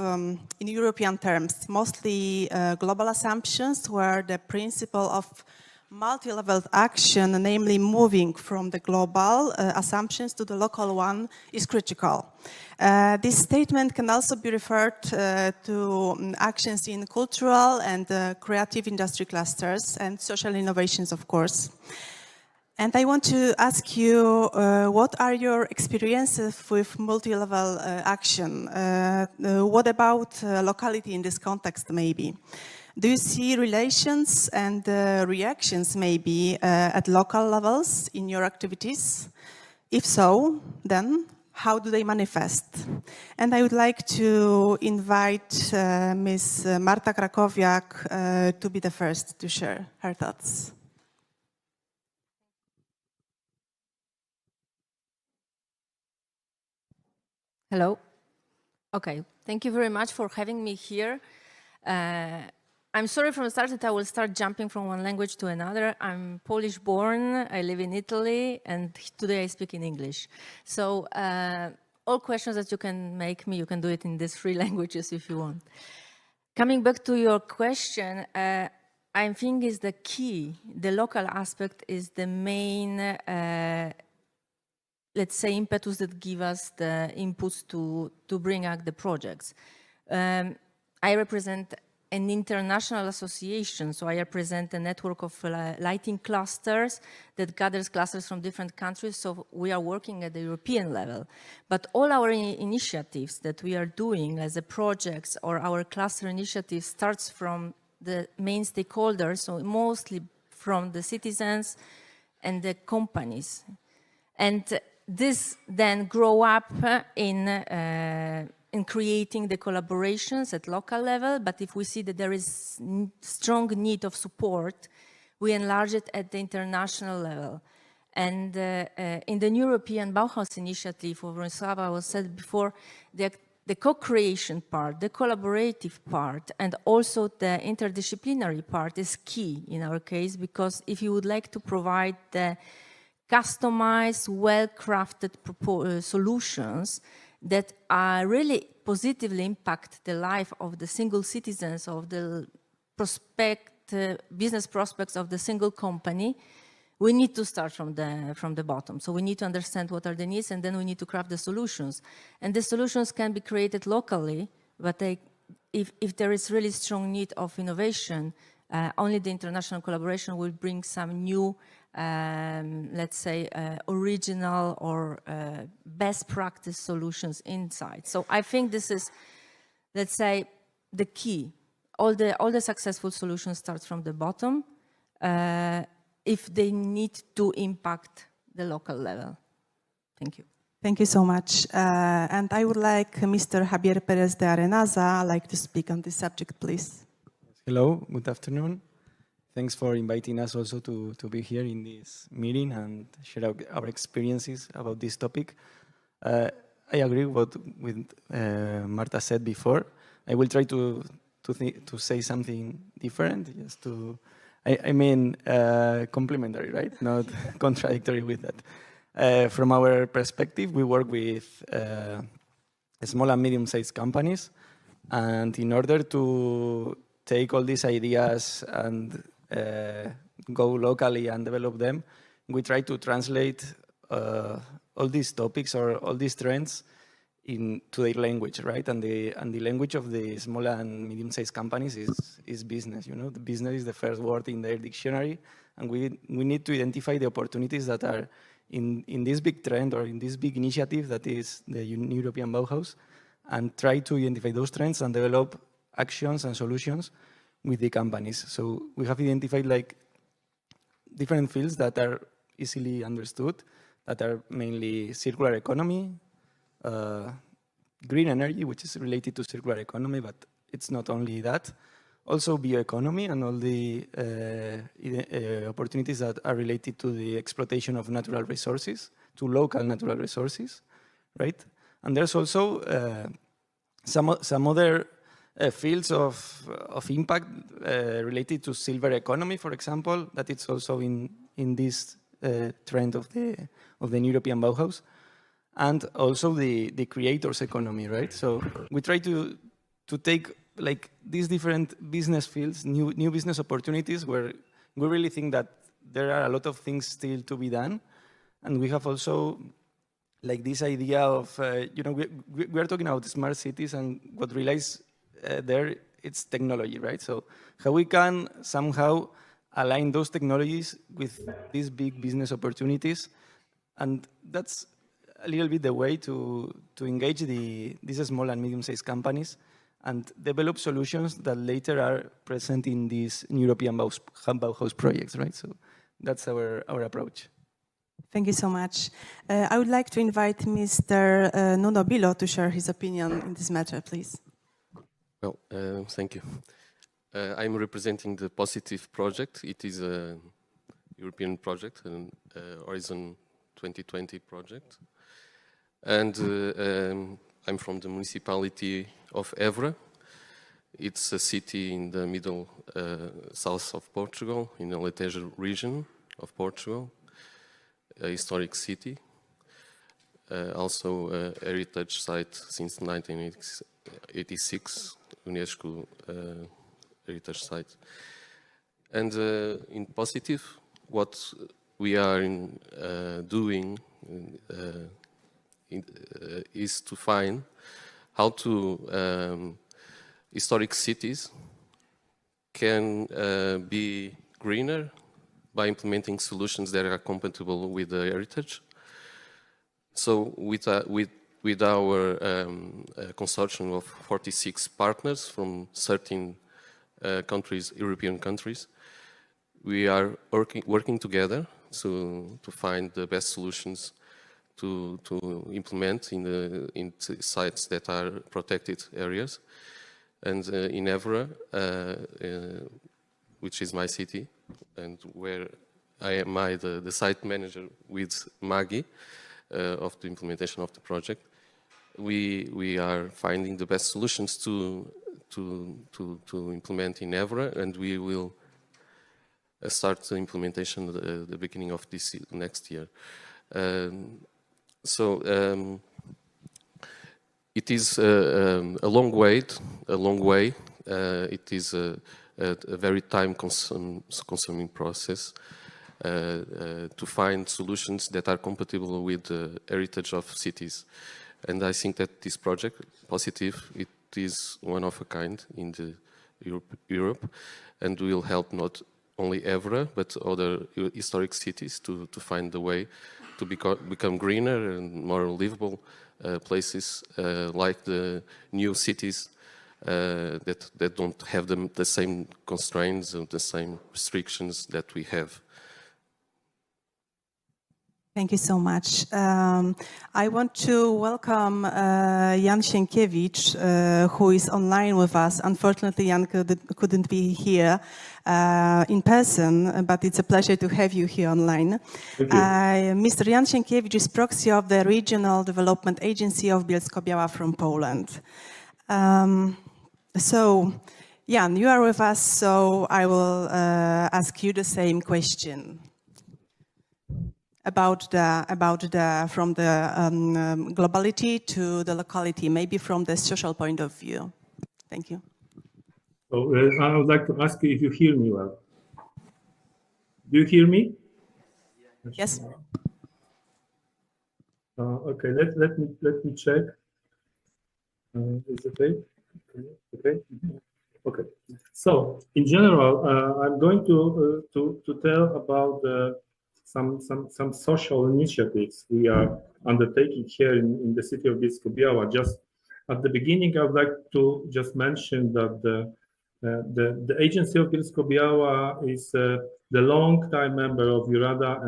in European terms, mostly global assumptions where the principle of multi-level action, namely moving from the global assumptions to the local one, is critical. This statement can also be referred to actions in cultural and creative industry clusters and social innovations, of course. And I want to ask you, what are your experiences with multi-level action? What about locality in this context, maybe? Do you see relations and reactions, maybe, at local levels in your activities? If so, then how do they manifest? And I would like to invite Ms. Marta Krakowiak to be the first to share her thoughts. Hello. Okay, thank you very much for having me here. I'm sorry from the start that I will start jumping from one language to another. I'm Polish born, I live in Italy, and today I speak in English. So all questions that you can make me, you can do it in these 3 languages if you want. Coming back to your question, I think is the key. The local aspect is the main, let's say, impetus that give us the inputs to bring up the projects. I represent an international association, so I represent a network of lighting clusters that gathers clusters from different countries, so we are working at the European level. But all our initiatives that we are doing as a projects or our cluster initiatives starts from the main stakeholders, so mostly from the citizens and the companies. And this then grow up in creating the collaborations at local level, but if we see that there is strong need of support, we enlarge it at the international level. And in the European Bauhaus initiative, for Bronislava was said before, the co-creation part, the collaborative part, and also the interdisciplinary part is key in our case, because if you would like to provide the customized, well-crafted solutions that really positively impact the life of the single citizens, of the business prospects of the single company, we need to start from the bottom. So we need to understand what are the needs, and then we need to craft the solutions. And the solutions can be created locally, but if there is really strong need of innovation, only the international collaboration will bring some new, let's say, original or best practice solutions inside. So I think this is, let's say, the key. All the successful solutions start from the bottom if they need to impact the local level. Thank you. Thank you so much. And I would like Mr. Javier Perez de Arenaza to speak on this subject, please. Hello, good afternoon. Thanks for inviting us also to be here in this meeting and share our experiences about this topic. I agree with Marta said before. I will try to say something different, just to, complementary, right? Not contradictory with that. From our perspective, we work with small and medium-sized companies, and in order to take all these ideas and go locally and develop them, we try to translate all these topics or all these trends into their language, right? And the language of the small and medium-sized companies is business. You know, the business is the first word in their dictionary, and we need to identify the opportunities that are in this big trend or in this big initiative that is the European Bauhaus, and try to identify those trends and develop actions and solutions with the companies. So we have identified like different fields that are easily understood, that are mainly circular economy, green energy, which is related to circular economy, but it's not only that. Also bioeconomy and all the opportunities that are related to the exploitation of natural resources, to local natural resources, right? And there's also some other fields of impact related to silver economy, for example, that it's also in this trend of the European Bauhaus, and also the creators economy, right? So we try to take like these different business fields, new business opportunities, where we really think that there are a lot of things still to be done, and we have also like this idea of we are talking about smart cities, and what relies there, it's technology, right? So how we can somehow align those technologies with these big business opportunities, and that's a little bit the way to engage these small and medium-sized companies and develop solutions that later are present in these European Bauhaus projects, right? So that's our approach. Thank you so much. I would like to invite Mr. Nuno Bilo to share his opinion in this matter, please. Well, thank you. I'm representing the Positive project. It is a European project, an Horizon 2020 project. And I'm from the municipality of Évora. It's a city in the middle south of Portugal, in the Alentejo region of Portugal, a historic city. Also a heritage site since 1986, UNESCO heritage site. And in positive, what we are doing is to find how to historic cities can be greener by implementing solutions that are compatible with the heritage. So with our consortium of 46 partners from 13 countries, European countries, we are working together to find the best solutions to implement in sites that are protected areas. And in Évora, which is my city, and where I am the site manager with Maggie of the implementation of the project, we are finding the best solutions to implement in Évora, and we will start the implementation at the beginning of next year. It is a long way. It is a very time-consuming process to find solutions that are compatible with the heritage of cities. And I think that this project, Positive, it is one of a kind in the Europe, and will help not only Évora, but other historic cities to find the way to become greener and more livable places, like the new cities that don't have the same constraints and the same restrictions that we have. Thank you so much. I want to welcome Jan Sienkiewicz, who is online with us. Unfortunately, Jan couldn't be here in person, but it's a pleasure to have you here online. Mr. Jan Sienkiewicz is proxy of the Regional Development Agency of Bielsko-Biała from Poland. So, Jan, you are with us, so I will ask you the same question. About from the globality to the locality, maybe from the social point of view. Thank you. So I would like to ask you if you hear me well. Do you hear me? Yes. Okay. Let me check. Is it okay? Okay. Okay. So in general, I'm going to tell about some social initiatives we are undertaking here in the city of Bielsko-Biała. Just at the beginning, I would like to just mention that the agency of Bielsko-Biała is the long-time member of EURADA,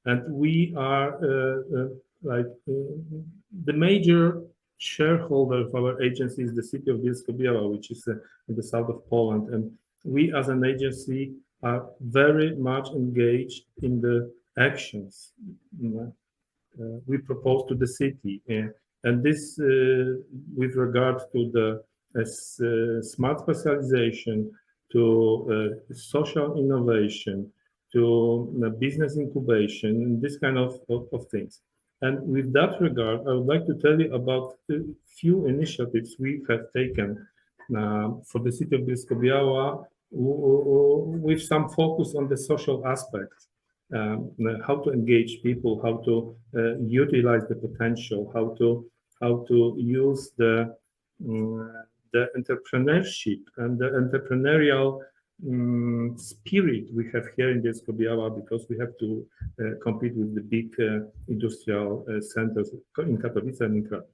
and we are the major shareholder of our agency is the city of Bielsko-Biała, which is in the south of Poland, and we as an agency are very much engaged in the actions we propose to the city, and this with regard to the smart specialization, to social innovation, to business incubation, and this kind of things. And with that regard, I would like to tell you about a few initiatives we have taken for the city of Bielsko-Biała, with some focus on the social aspect, how to engage people, how to utilize the potential, how to use the entrepreneurship and the entrepreneurial spirit we have here in Bielsko-Biała, because we have to compete with the big industrial centers in Katowice and in Kraków.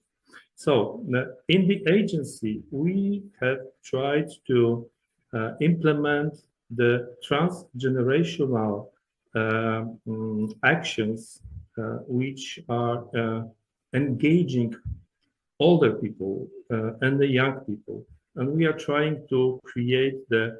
So in the agency, we have tried to implement the transgenerational actions which are engaging older people and the young people. And we are trying to create the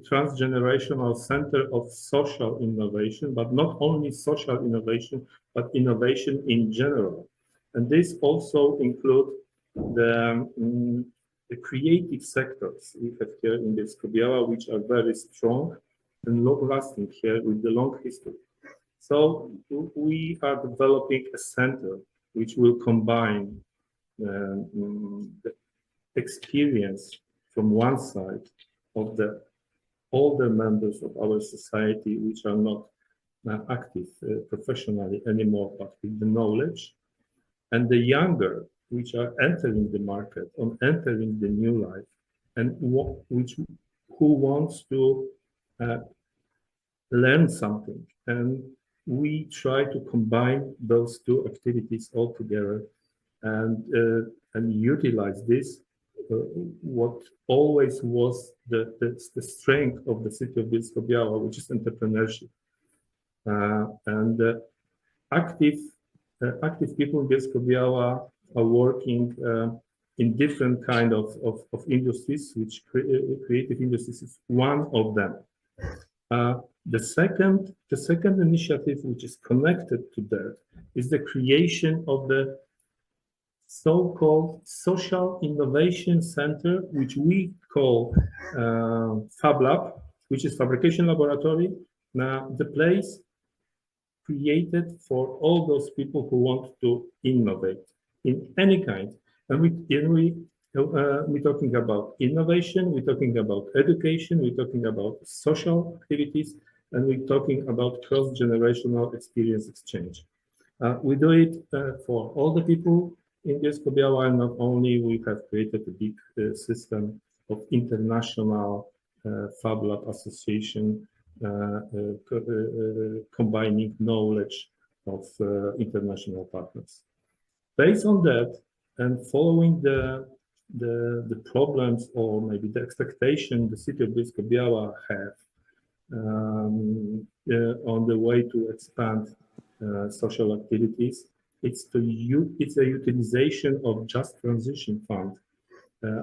transgenerational center of social innovation, but not only social innovation, but innovation in general. And this also includes the the creative sectors we have here in this Biała, which are very strong and long-lasting here with the long history. So we are developing a center which will combine the experience from one side of the older members of our society, which are not active professionally anymore, but with the knowledge, and the younger, which are entering the market, or entering the new life, and who wants to learn something. And we try to combine those two activities all together and utilize this, what always was the strength of the city of Bielsko-Biała, which is entrepreneurship. Active people in Bielsko-Biała are working in different kind of industries, which creative industries is one of them. The second initiative, which is connected to that, is the creation of the so-called Social Innovation Center, which we call Fab Lab, which is fabrication laboratory. Now, the place created for all those people who want to innovate in any kind. And we're talking about innovation, we're talking about education, we're talking about social activities, and we're talking about cross-generational experience exchange. We do it for all the people in Bielsko-Biała, and not only. We have created a big system of international Fab Lab association, combining knowledge of international partners. Based on that, and following the problems or maybe the expectation the city of Bielsko-Biała have on the way to expand social activities, it's a utilization of Just Transition Fund.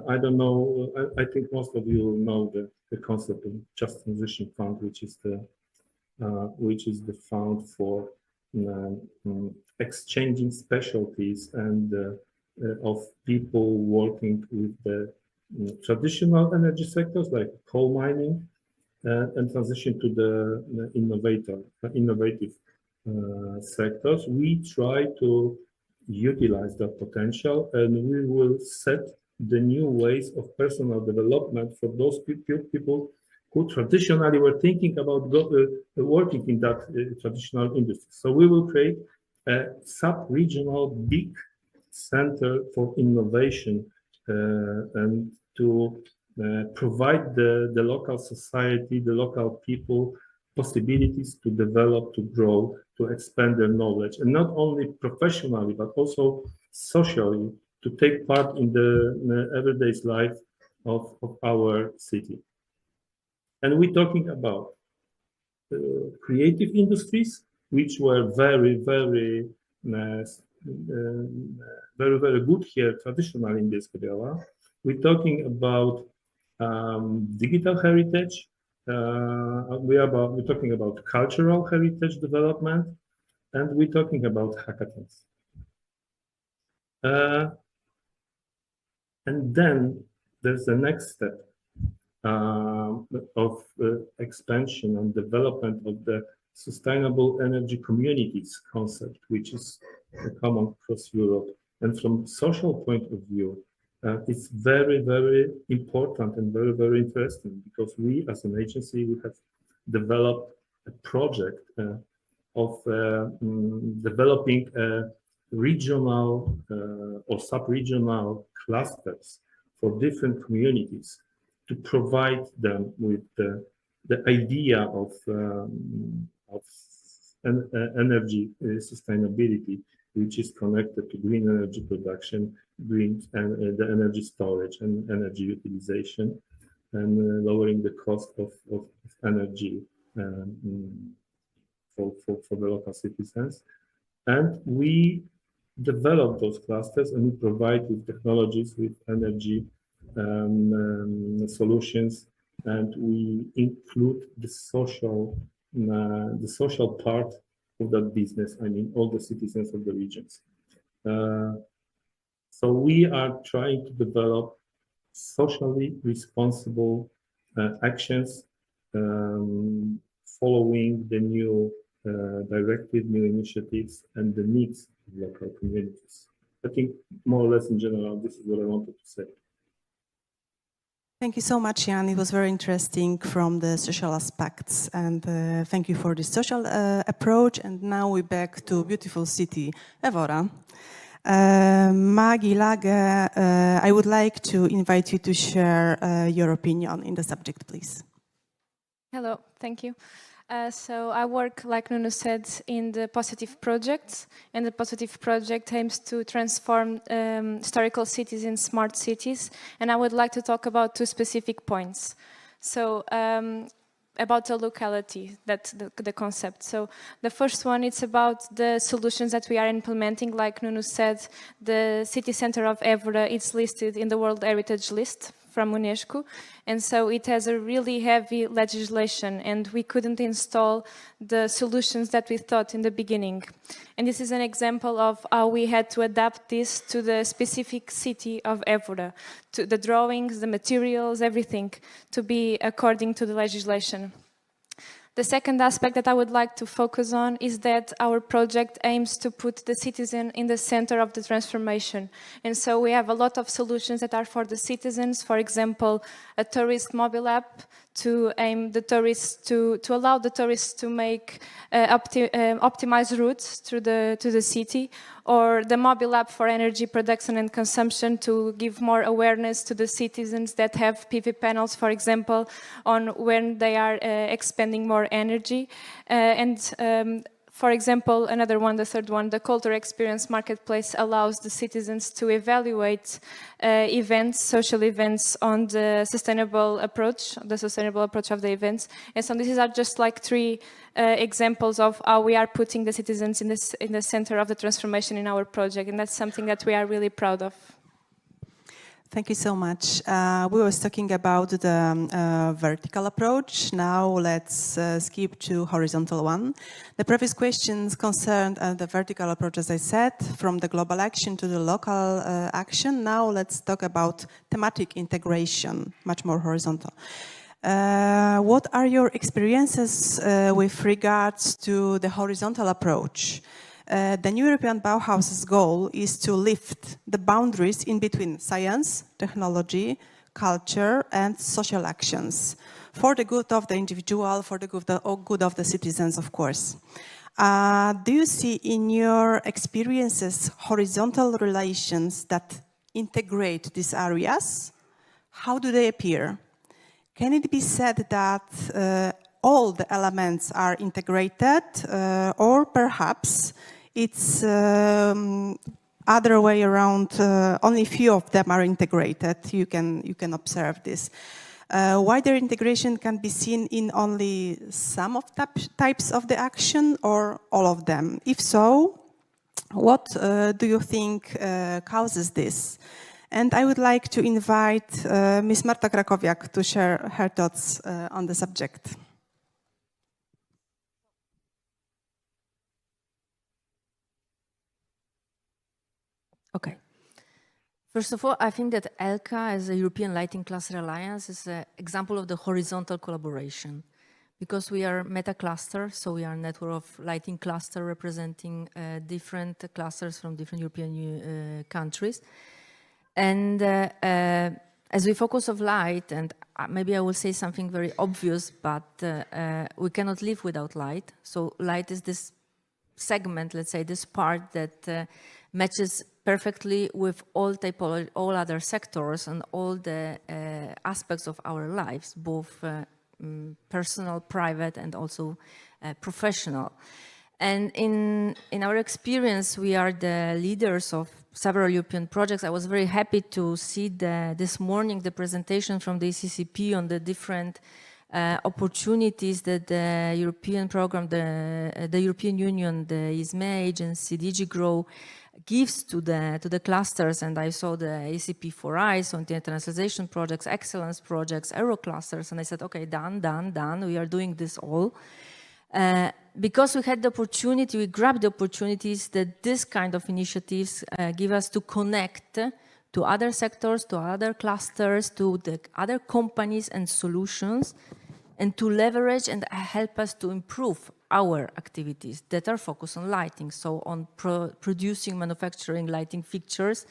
I don't know. I think most of you know the concept of Just Transition Fund, which is the fund for exchanging specialties and of people working with the traditional energy sectors like coal mining and transition to the innovative sectors. We try to utilize that potential, and we will set the new ways of personal development for those people who traditionally were thinking about working in that traditional industry. So we will create a sub-regional big center for innovation and to provide the local society, the local people, possibilities to develop, to grow, to expand their knowledge, and not only professionally, but also socially, to take part in the everyday life of our city. And we're talking about creative industries, which were very good here traditionally in Bielsko-Biała. We're talking about digital heritage. We're talking about cultural heritage development, and we're talking about hackathons. And then there's the next step of expansion and development of the sustainable energy communities concept, which is common across Europe. And from social point of view, it's very important and very interesting, because we as an agency, we have developed a project of developing regional or sub-regional clusters for different communities to provide them with the idea of energy sustainability, which is connected to green energy production, and the energy storage and energy utilization, and lowering the cost of energy for the local citizens. And we develop those clusters, and we provide with technologies, with energy solutions, and we include the social part of that business. I mean, all the citizens of the regions. So we are trying to develop socially responsible actions following the new directive, new initiatives, and the needs of local communities. I think more or less in general, this is what I wanted to say. Thank you so much, Jan. It was very interesting from the social aspects, and thank you for the social approach. And now we're back to beautiful city, Evora. Magi Lage, I would like to invite you to share your opinion in the subject, please. Hello, thank you. So I work, like Nuno said, in the Positive Project, and the Positive Project aims to transform historical cities in smart cities, and I would like to talk about two specific points. So about the locality, that's the concept. So the first one, it's about the solutions that we are implementing. Like Nuno said, the city center of Évora is listed in the World Heritage List from UNESCO, and so it has a really heavy legislation, and we couldn't install the solutions that we thought in the beginning. And this is an example of how we had to adapt this to the specific city of Évora, to the drawings, the materials, everything, to be according to the legislation. The second aspect that I would like to focus on is that our project aims to put the citizen in the center of the transformation. And so we have a lot of solutions that are for the citizens. For example, a tourist mobile app to aim the tourists to allow the tourists to make optimized routes to the city, or the mobile app for energy production and consumption to give more awareness to the citizens that have PV panels, for example, on when they are expending more energy. For example, another one, the third one, the Culture Experience Marketplace allows the citizens to evaluate events, social events on the sustainable approach of the events. And so these are just like three examples of how we are putting the citizens in the center of the transformation in our project. And that's something that we are really proud of. Thank you so much. We were talking about the vertical approach. Now let's skip to horizontal one. The previous questions concerned the vertical approach, as I said, from the global action to the local action. Now let's talk about thematic integration, much more horizontal. What are your experiences with regards to the horizontal approach? The new European Bauhaus's goal is to lift the boundaries in between science, technology, culture, and social actions for the good of the individual, for the good of the citizens, of course. Do you see in your experiences horizontal relations that integrate these areas? How do they appear? Can it be said that all the elements are integrated, or perhaps it's other way around, only few of them are integrated? You can observe this. Wider integration can be seen in only some of types of the action or all of them. If so, what do you think causes this? And I would like to invite Ms. Marta Krakowiak to share her thoughts on the subject. Okay. First of all, I think that ELCA, as a European Lighting Cluster Alliance, is an example of the horizontal collaboration, because we are meta-cluster, so we are a network of lighting cluster representing different clusters from different European countries. And as we focus on light, and maybe I will say something very obvious, but we cannot live without light. So light is this segment, let's say, this part that matches perfectly with all typology, all other sectors and all the aspects of our lives, both personal, private, and also professional. And in our experience, we are the leaders of several European projects. I was very happy to see this morning the presentation from the ECCP on the different opportunities that the European program, the European Union, the ISME agency, DG GROW, gives to the clusters. And I saw the ECP for eyes on the internationalization projects, excellence projects, aero clusters, and I said, okay, done, we are doing this all. Because we had the opportunity, we grabbed the opportunities that this kind of initiatives give us to connect to other sectors, to other clusters, to the other companies and solutions, and to leverage and help us to improve our activities that are focused on lighting, so on producing, manufacturing lighting fixtures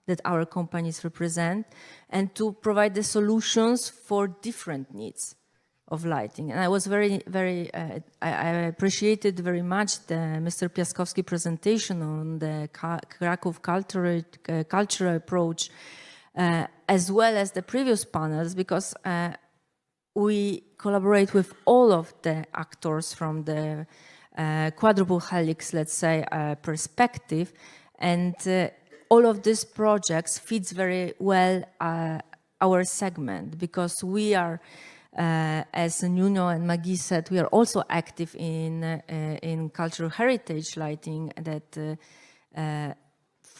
that our companies represent, and to provide the solutions for different needs of lighting. And I was I appreciated very much Mr. Piaskowski's presentation on the Krakow cultural approach, as well as the previous panels, because we collaborate with all of the actors from the quadruple helix, let's say, perspective, and all of these projects fits very well our segment, because we are, as Nuno and Maggie said, we are also active in cultural heritage lighting, that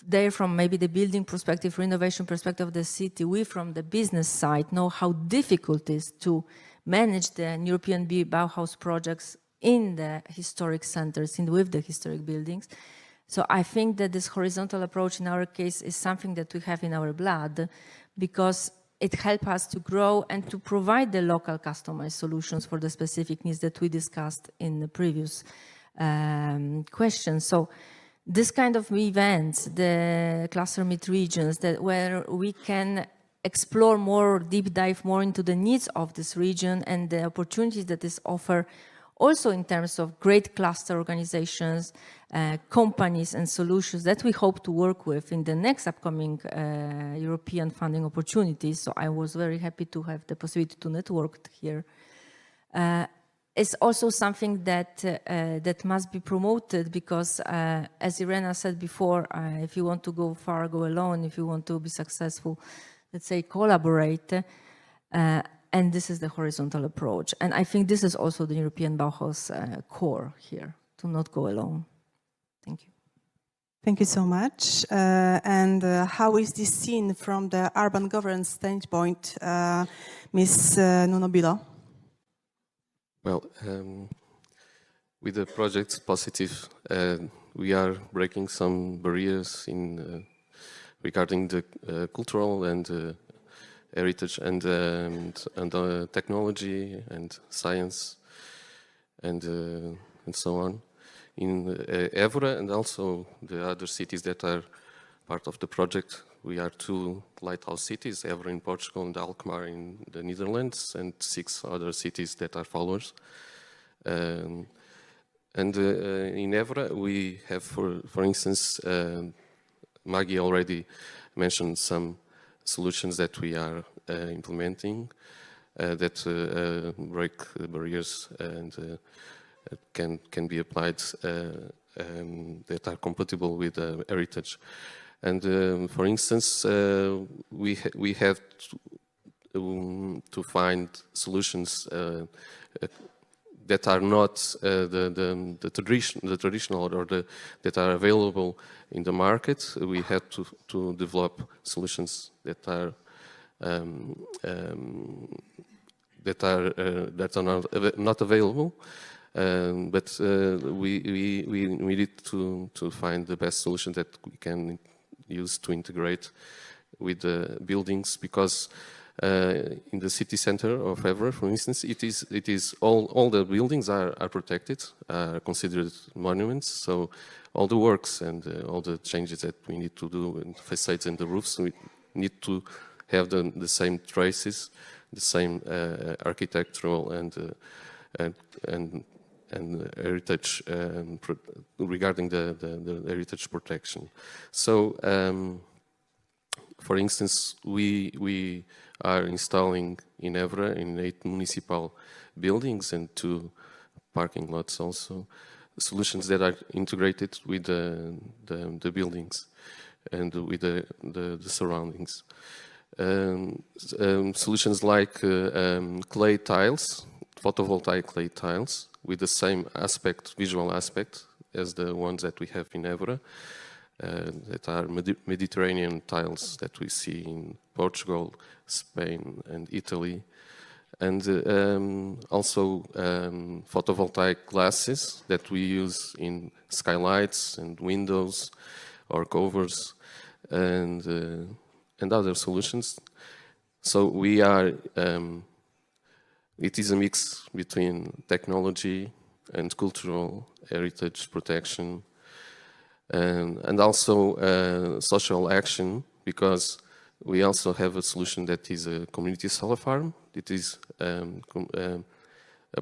they, from maybe the building perspective, renovation perspective of the city, we from the business side know how difficult it is to manage the European Bauhaus projects in the historic centers, with the historic buildings. So I think that this horizontal approach in our case is something that we have in our blood, because it helps us to grow and to provide the local customized solutions for the specific needs that we discussed in the previous question. So this kind of events, the cluster meet regions, where we can explore more, deep dive more into the needs of this region and the opportunities that is offered, also in terms of great cluster organizations, companies and solutions that we hope to work with in the next upcoming European funding opportunities. So I was very happy to have the possibility to network here. It's also something that that must be promoted, because as Irena said before, if you want to go far, go alone. If you want to be successful, let's say, collaborate. And this is the horizontal approach. And I think this is also the European Bauhaus core here, to not go alone. Thank you. Thank you so much. And how is this seen from the urban governance standpoint, Ms. Nuno Bilo? Well, with the project's positive, we are breaking some barriers in regarding the cultural and heritage and technology and science and so on in Évora, and also the other cities that are part of the project. We are 2 lighthouse cities, Évora in Portugal and Alkmaar in the Netherlands, and 6 other cities that are followers. In Évora we have, for instance, Maggie already mentioned some solutions that we are implementing that break the barriers and can be applied that are compatible with heritage. And for instance, we have to find solutions that are not the traditional or that are available in the market. We have to develop solutions that are not available, but we need to find the best solution that we can use to integrate with the buildings, because in the city center of Évora, for instance, it is all the buildings are protected, are considered monuments. So all the works and all the changes that we need to do in the facades and the roofs, we need to have the same traces, the same architectural and heritage regarding the heritage protection. So, for instance, we are installing in Évora, in 8 municipal buildings and 2 parking lots also, solutions that are integrated with the buildings and with the surroundings. Solutions like clay tiles, photovoltaic clay tiles, with the same aspect, visual aspect, as the ones that we have in Évora, that are Mediterranean tiles that we see in Portugal, Spain and Italy. And also photovoltaic glasses that we use in skylights and windows or covers, and and other solutions. So we are, it is a mix between technology and cultural heritage protection, and also social action, because we also have a solution that is a community solar farm. It is a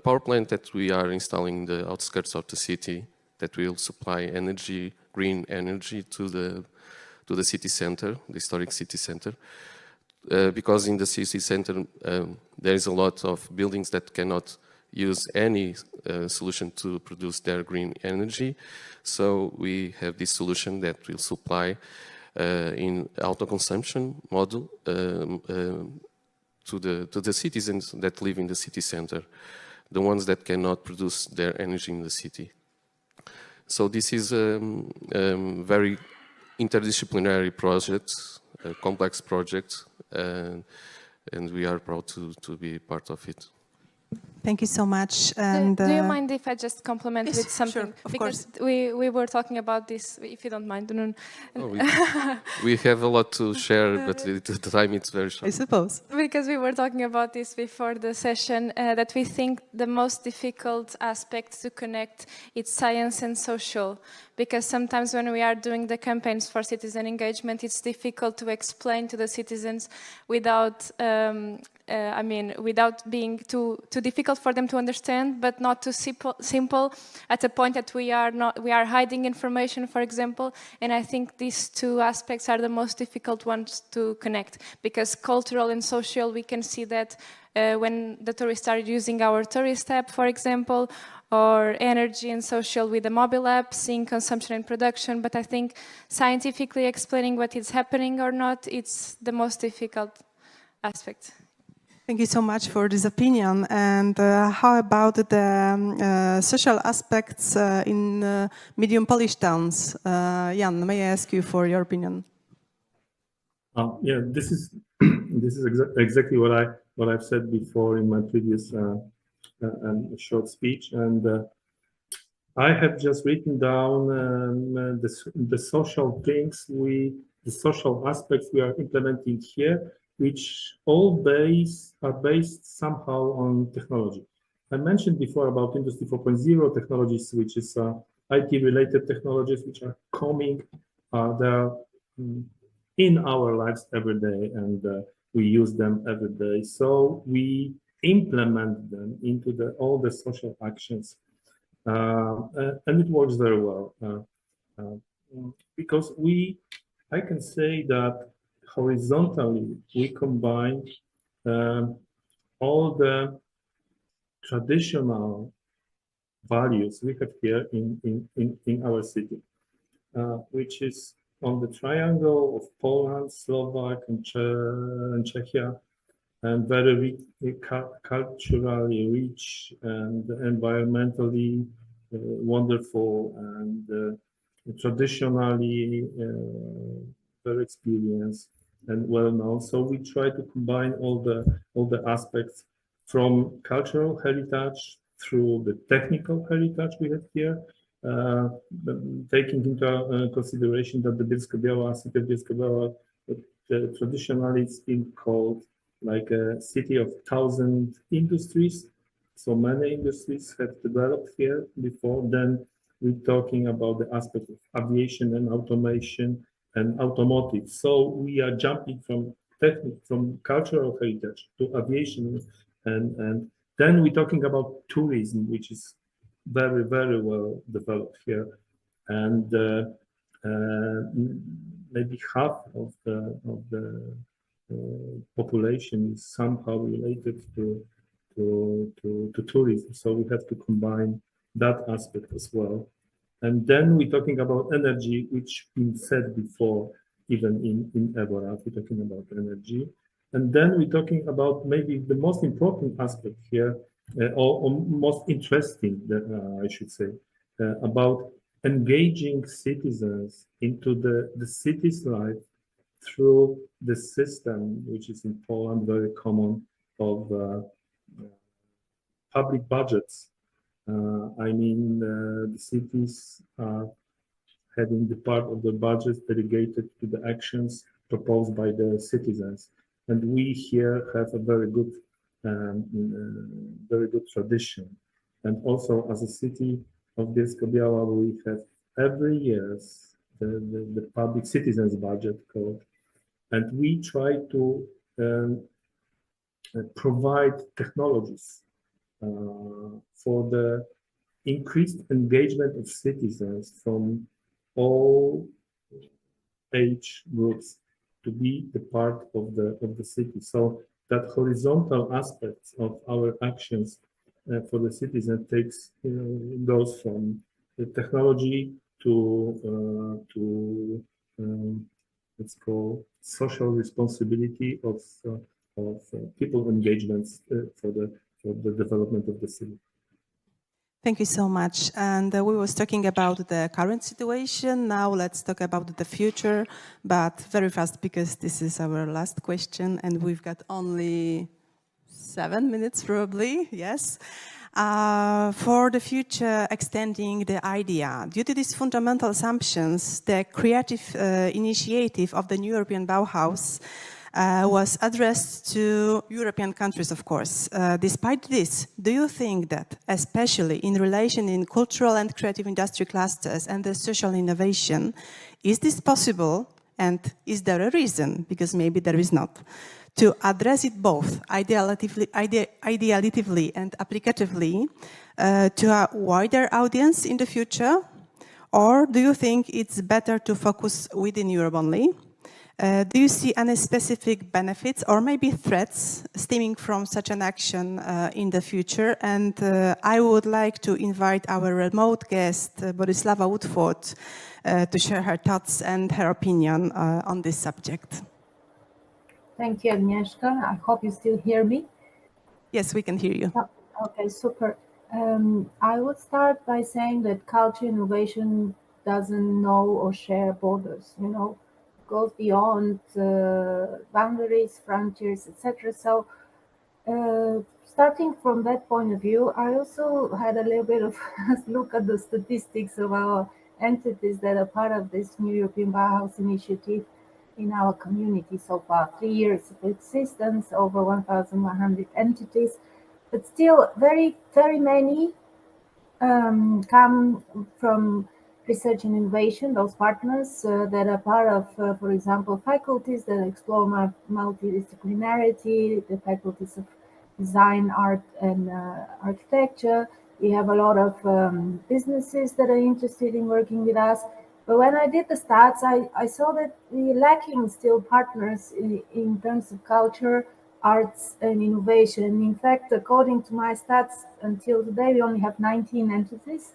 power plant that we are installing in the outskirts of the city that will supply energy, green energy to the city center, the historic city center. Because in the city center there is a lot of buildings that cannot use any solution to produce their green energy. So we have this solution that will supply in auto-consumption model to the citizens that live in the city center, the ones that cannot produce their energy in the city. So this is a very interdisciplinary project, a complex project, and we are proud to be part of it. Thank you so much. And do you mind if I just compliment yes, with something? sure, of because course. we were talking about this, if you don't mind. We have a lot to share, but the time is very short. I suppose. Because we were talking about this before the session, that we think the most difficult aspect to connect is science and social. Because sometimes when we are doing the campaigns for citizen engagement, it's difficult to explain to the citizens without without being too difficult for them to understand, but not too simple at a point that we are hiding information, for example. And I think these two aspects are the most difficult ones to connect, because cultural and social, we can see that when the tourists started using our tourist app, for example, or energy and social with the mobile app, seeing consumption and production. But I think scientifically explaining what is happening or not, it's the most difficult aspect. Thank you so much for this opinion. And how about the social aspects in medium Polish towns? Jan, may I ask you for your opinion? Yeah, this is exactly what I've said before in my previous short speech, and I have just written down the social things the social aspects we are implementing here, which all are based somehow on technology. I mentioned before about Industry 4.0 technologies, which is IT-related technologies, which are coming. They're in our lives every day, and we use them every day. So we implement them into all the social actions, and it works very well because I can say that horizontally we combine all the traditional values we have here in our city, which is on the triangle of Poland, Slovak, and Czechia, and very culturally rich and environmentally wonderful, and traditionally very experienced and well known. So we try to combine all the aspects from cultural heritage through the technical heritage we have here, taking into consideration that the Bielsko-Biała, city of Bielsko-Biała, traditionally it's been called like a city of 1,000 industries. So many industries have developed here before. Then we're talking about the aspect of aviation and automation and automotive. So we are jumping from cultural heritage to aviation, and then we're talking about tourism, which is very, very well developed here, and maybe half of the population is somehow related to tourism. So we have to combine that aspect as well. And then we're talking about energy, which been said before, even in EURADA, we're talking about energy. And then we're talking about maybe the most important aspect here, or most interesting, I should say, about engaging citizens into the city's life through the system, which is in Poland very common, of public budgets. I mean, the cities are having the part of the budget dedicated to the actions proposed by the citizens. And we here have a very good tradition. And also as a city of Bielsko-Biała, we have every year the public citizens budget called, and we try to provide technologies for the increased engagement of citizens from all age groups to be the part of the city. So that horizontal aspect of our actions for the citizen goes from the technology to let's call social responsibility of people engagements for the development of the city. Thank you so much. And we was talking about the current situation. Now let's talk about the future, but very fast because this is our last question and we've got only 7 minutes probably, yes. For the future, extending the idea. Due to these fundamental assumptions, the creative initiative of the new European Bauhaus was addressed to European countries, of course. Despite this, do you think that, especially in relation in cultural and creative industry clusters and the social innovation, is this possible and is there a reason, because maybe there is not, to address it both ideatively and applicatively to a wider audience in the future? Or do you think it's better to focus within Europe only? Do you see any specific benefits or maybe threats stemming from such an action in the future? And I would like to invite our remote guest, Boryslawa Woodford, to share her thoughts and her opinion on this subject. Thank you, Agnieszka. I hope you still hear me. Yes, we can hear you. Okay, super. I would start by saying that culture innovation doesn't know or share borders, you know, goes beyond boundaries, frontiers, etc. So starting from that point of view, I also had a little bit of a look at the statistics of our entities that are part of this new European Bauhaus initiative in our community so far. 3 years of existence, over 1,100 entities, but still very, very many come from research and innovation, those partners that are part of, for example, faculties that explore multidisciplinarity, the faculties of design, art, and architecture. We have a lot of businesses that are interested in working with us. But when I did the stats, I saw that we're lacking still partners in terms of culture, arts, and innovation. In fact, according to my stats, until today, we only have 19 entities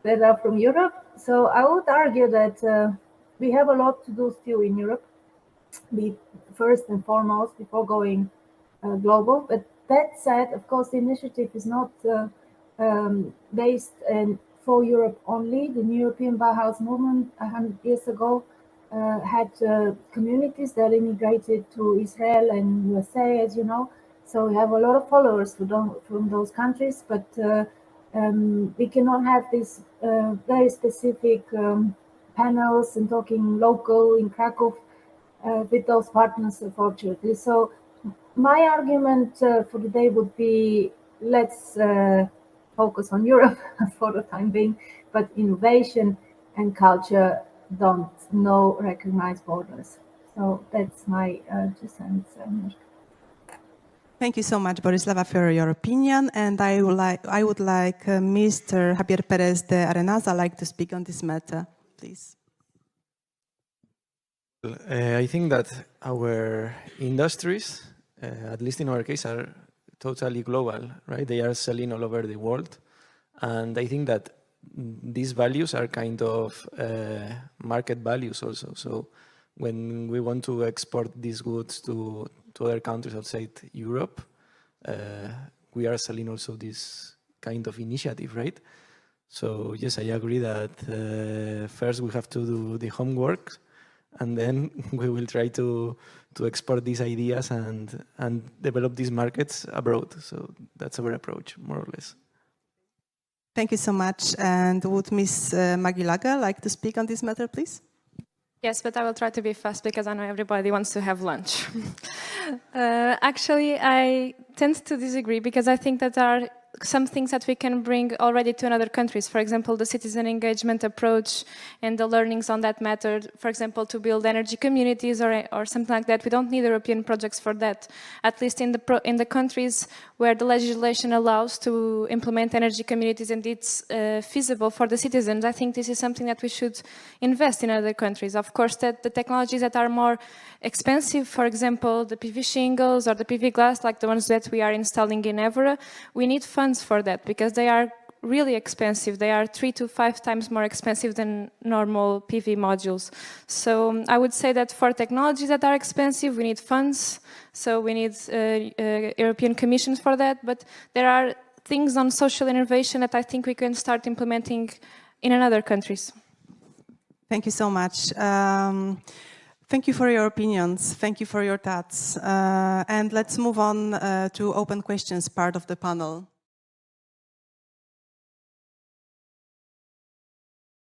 that are from Europe. So I would argue that we have a lot to do still in Europe, first and foremost, before going global. But that said, of course, the initiative is not based for Europe only. The new European Bauhaus movement 100 years ago had communities that immigrated to Israel and USA, as you know. So we have a lot of followers from those countries, but we cannot have these very specific panels and talking local in Krakow with those partners, unfortunately. So my argument for today would be, let's focus on Europe for the time being, but innovation and culture don't recognize borders. So that's my 2 cents. Thank you so much, Boryslawa, for your opinion. And I would like Mr. Javier Perez de Arenaza to speak on this matter, please. I think that our industries, at least in our case, are totally global, right? They are selling all over the world. And I think that these values are kind of market values also. So when we want to export these goods to other countries outside Europe, we are selling also this kind of initiative, right? So yes, I agree that first we have to do the homework, and then we will try to export these ideas and develop these markets abroad. So that's our approach, more or less. Thank you so much. And would Ms. Magilaga like to speak on this matter, please? Yes, but I will try to be fast because I know everybody wants to have lunch. Actually, I tend to disagree because I think that there are some things that we can bring already to other countries. For example, the citizen engagement approach and the learnings on that matter. For example, to build energy communities or something like that. We don't need European projects for that. At least in the countries where the legislation allows to implement energy communities and it's feasible for the citizens, I think this is something that we should invest in other countries. Of course, that the technologies that are more expensive, for example, the PV shingles or the PV glass, like the ones that we are installing in Évora, we need funds for that because they are really expensive. They are 3 to 5 times more expensive than normal PV modules. So I would say that for technologies that are expensive, we need funds. So we need European commissions for that. But there are things on social innovation that I think we can start implementing in other countries. Thank you so much. Thank you for your opinions. Thank you for your thoughts. And let's move on to open questions part of the panel.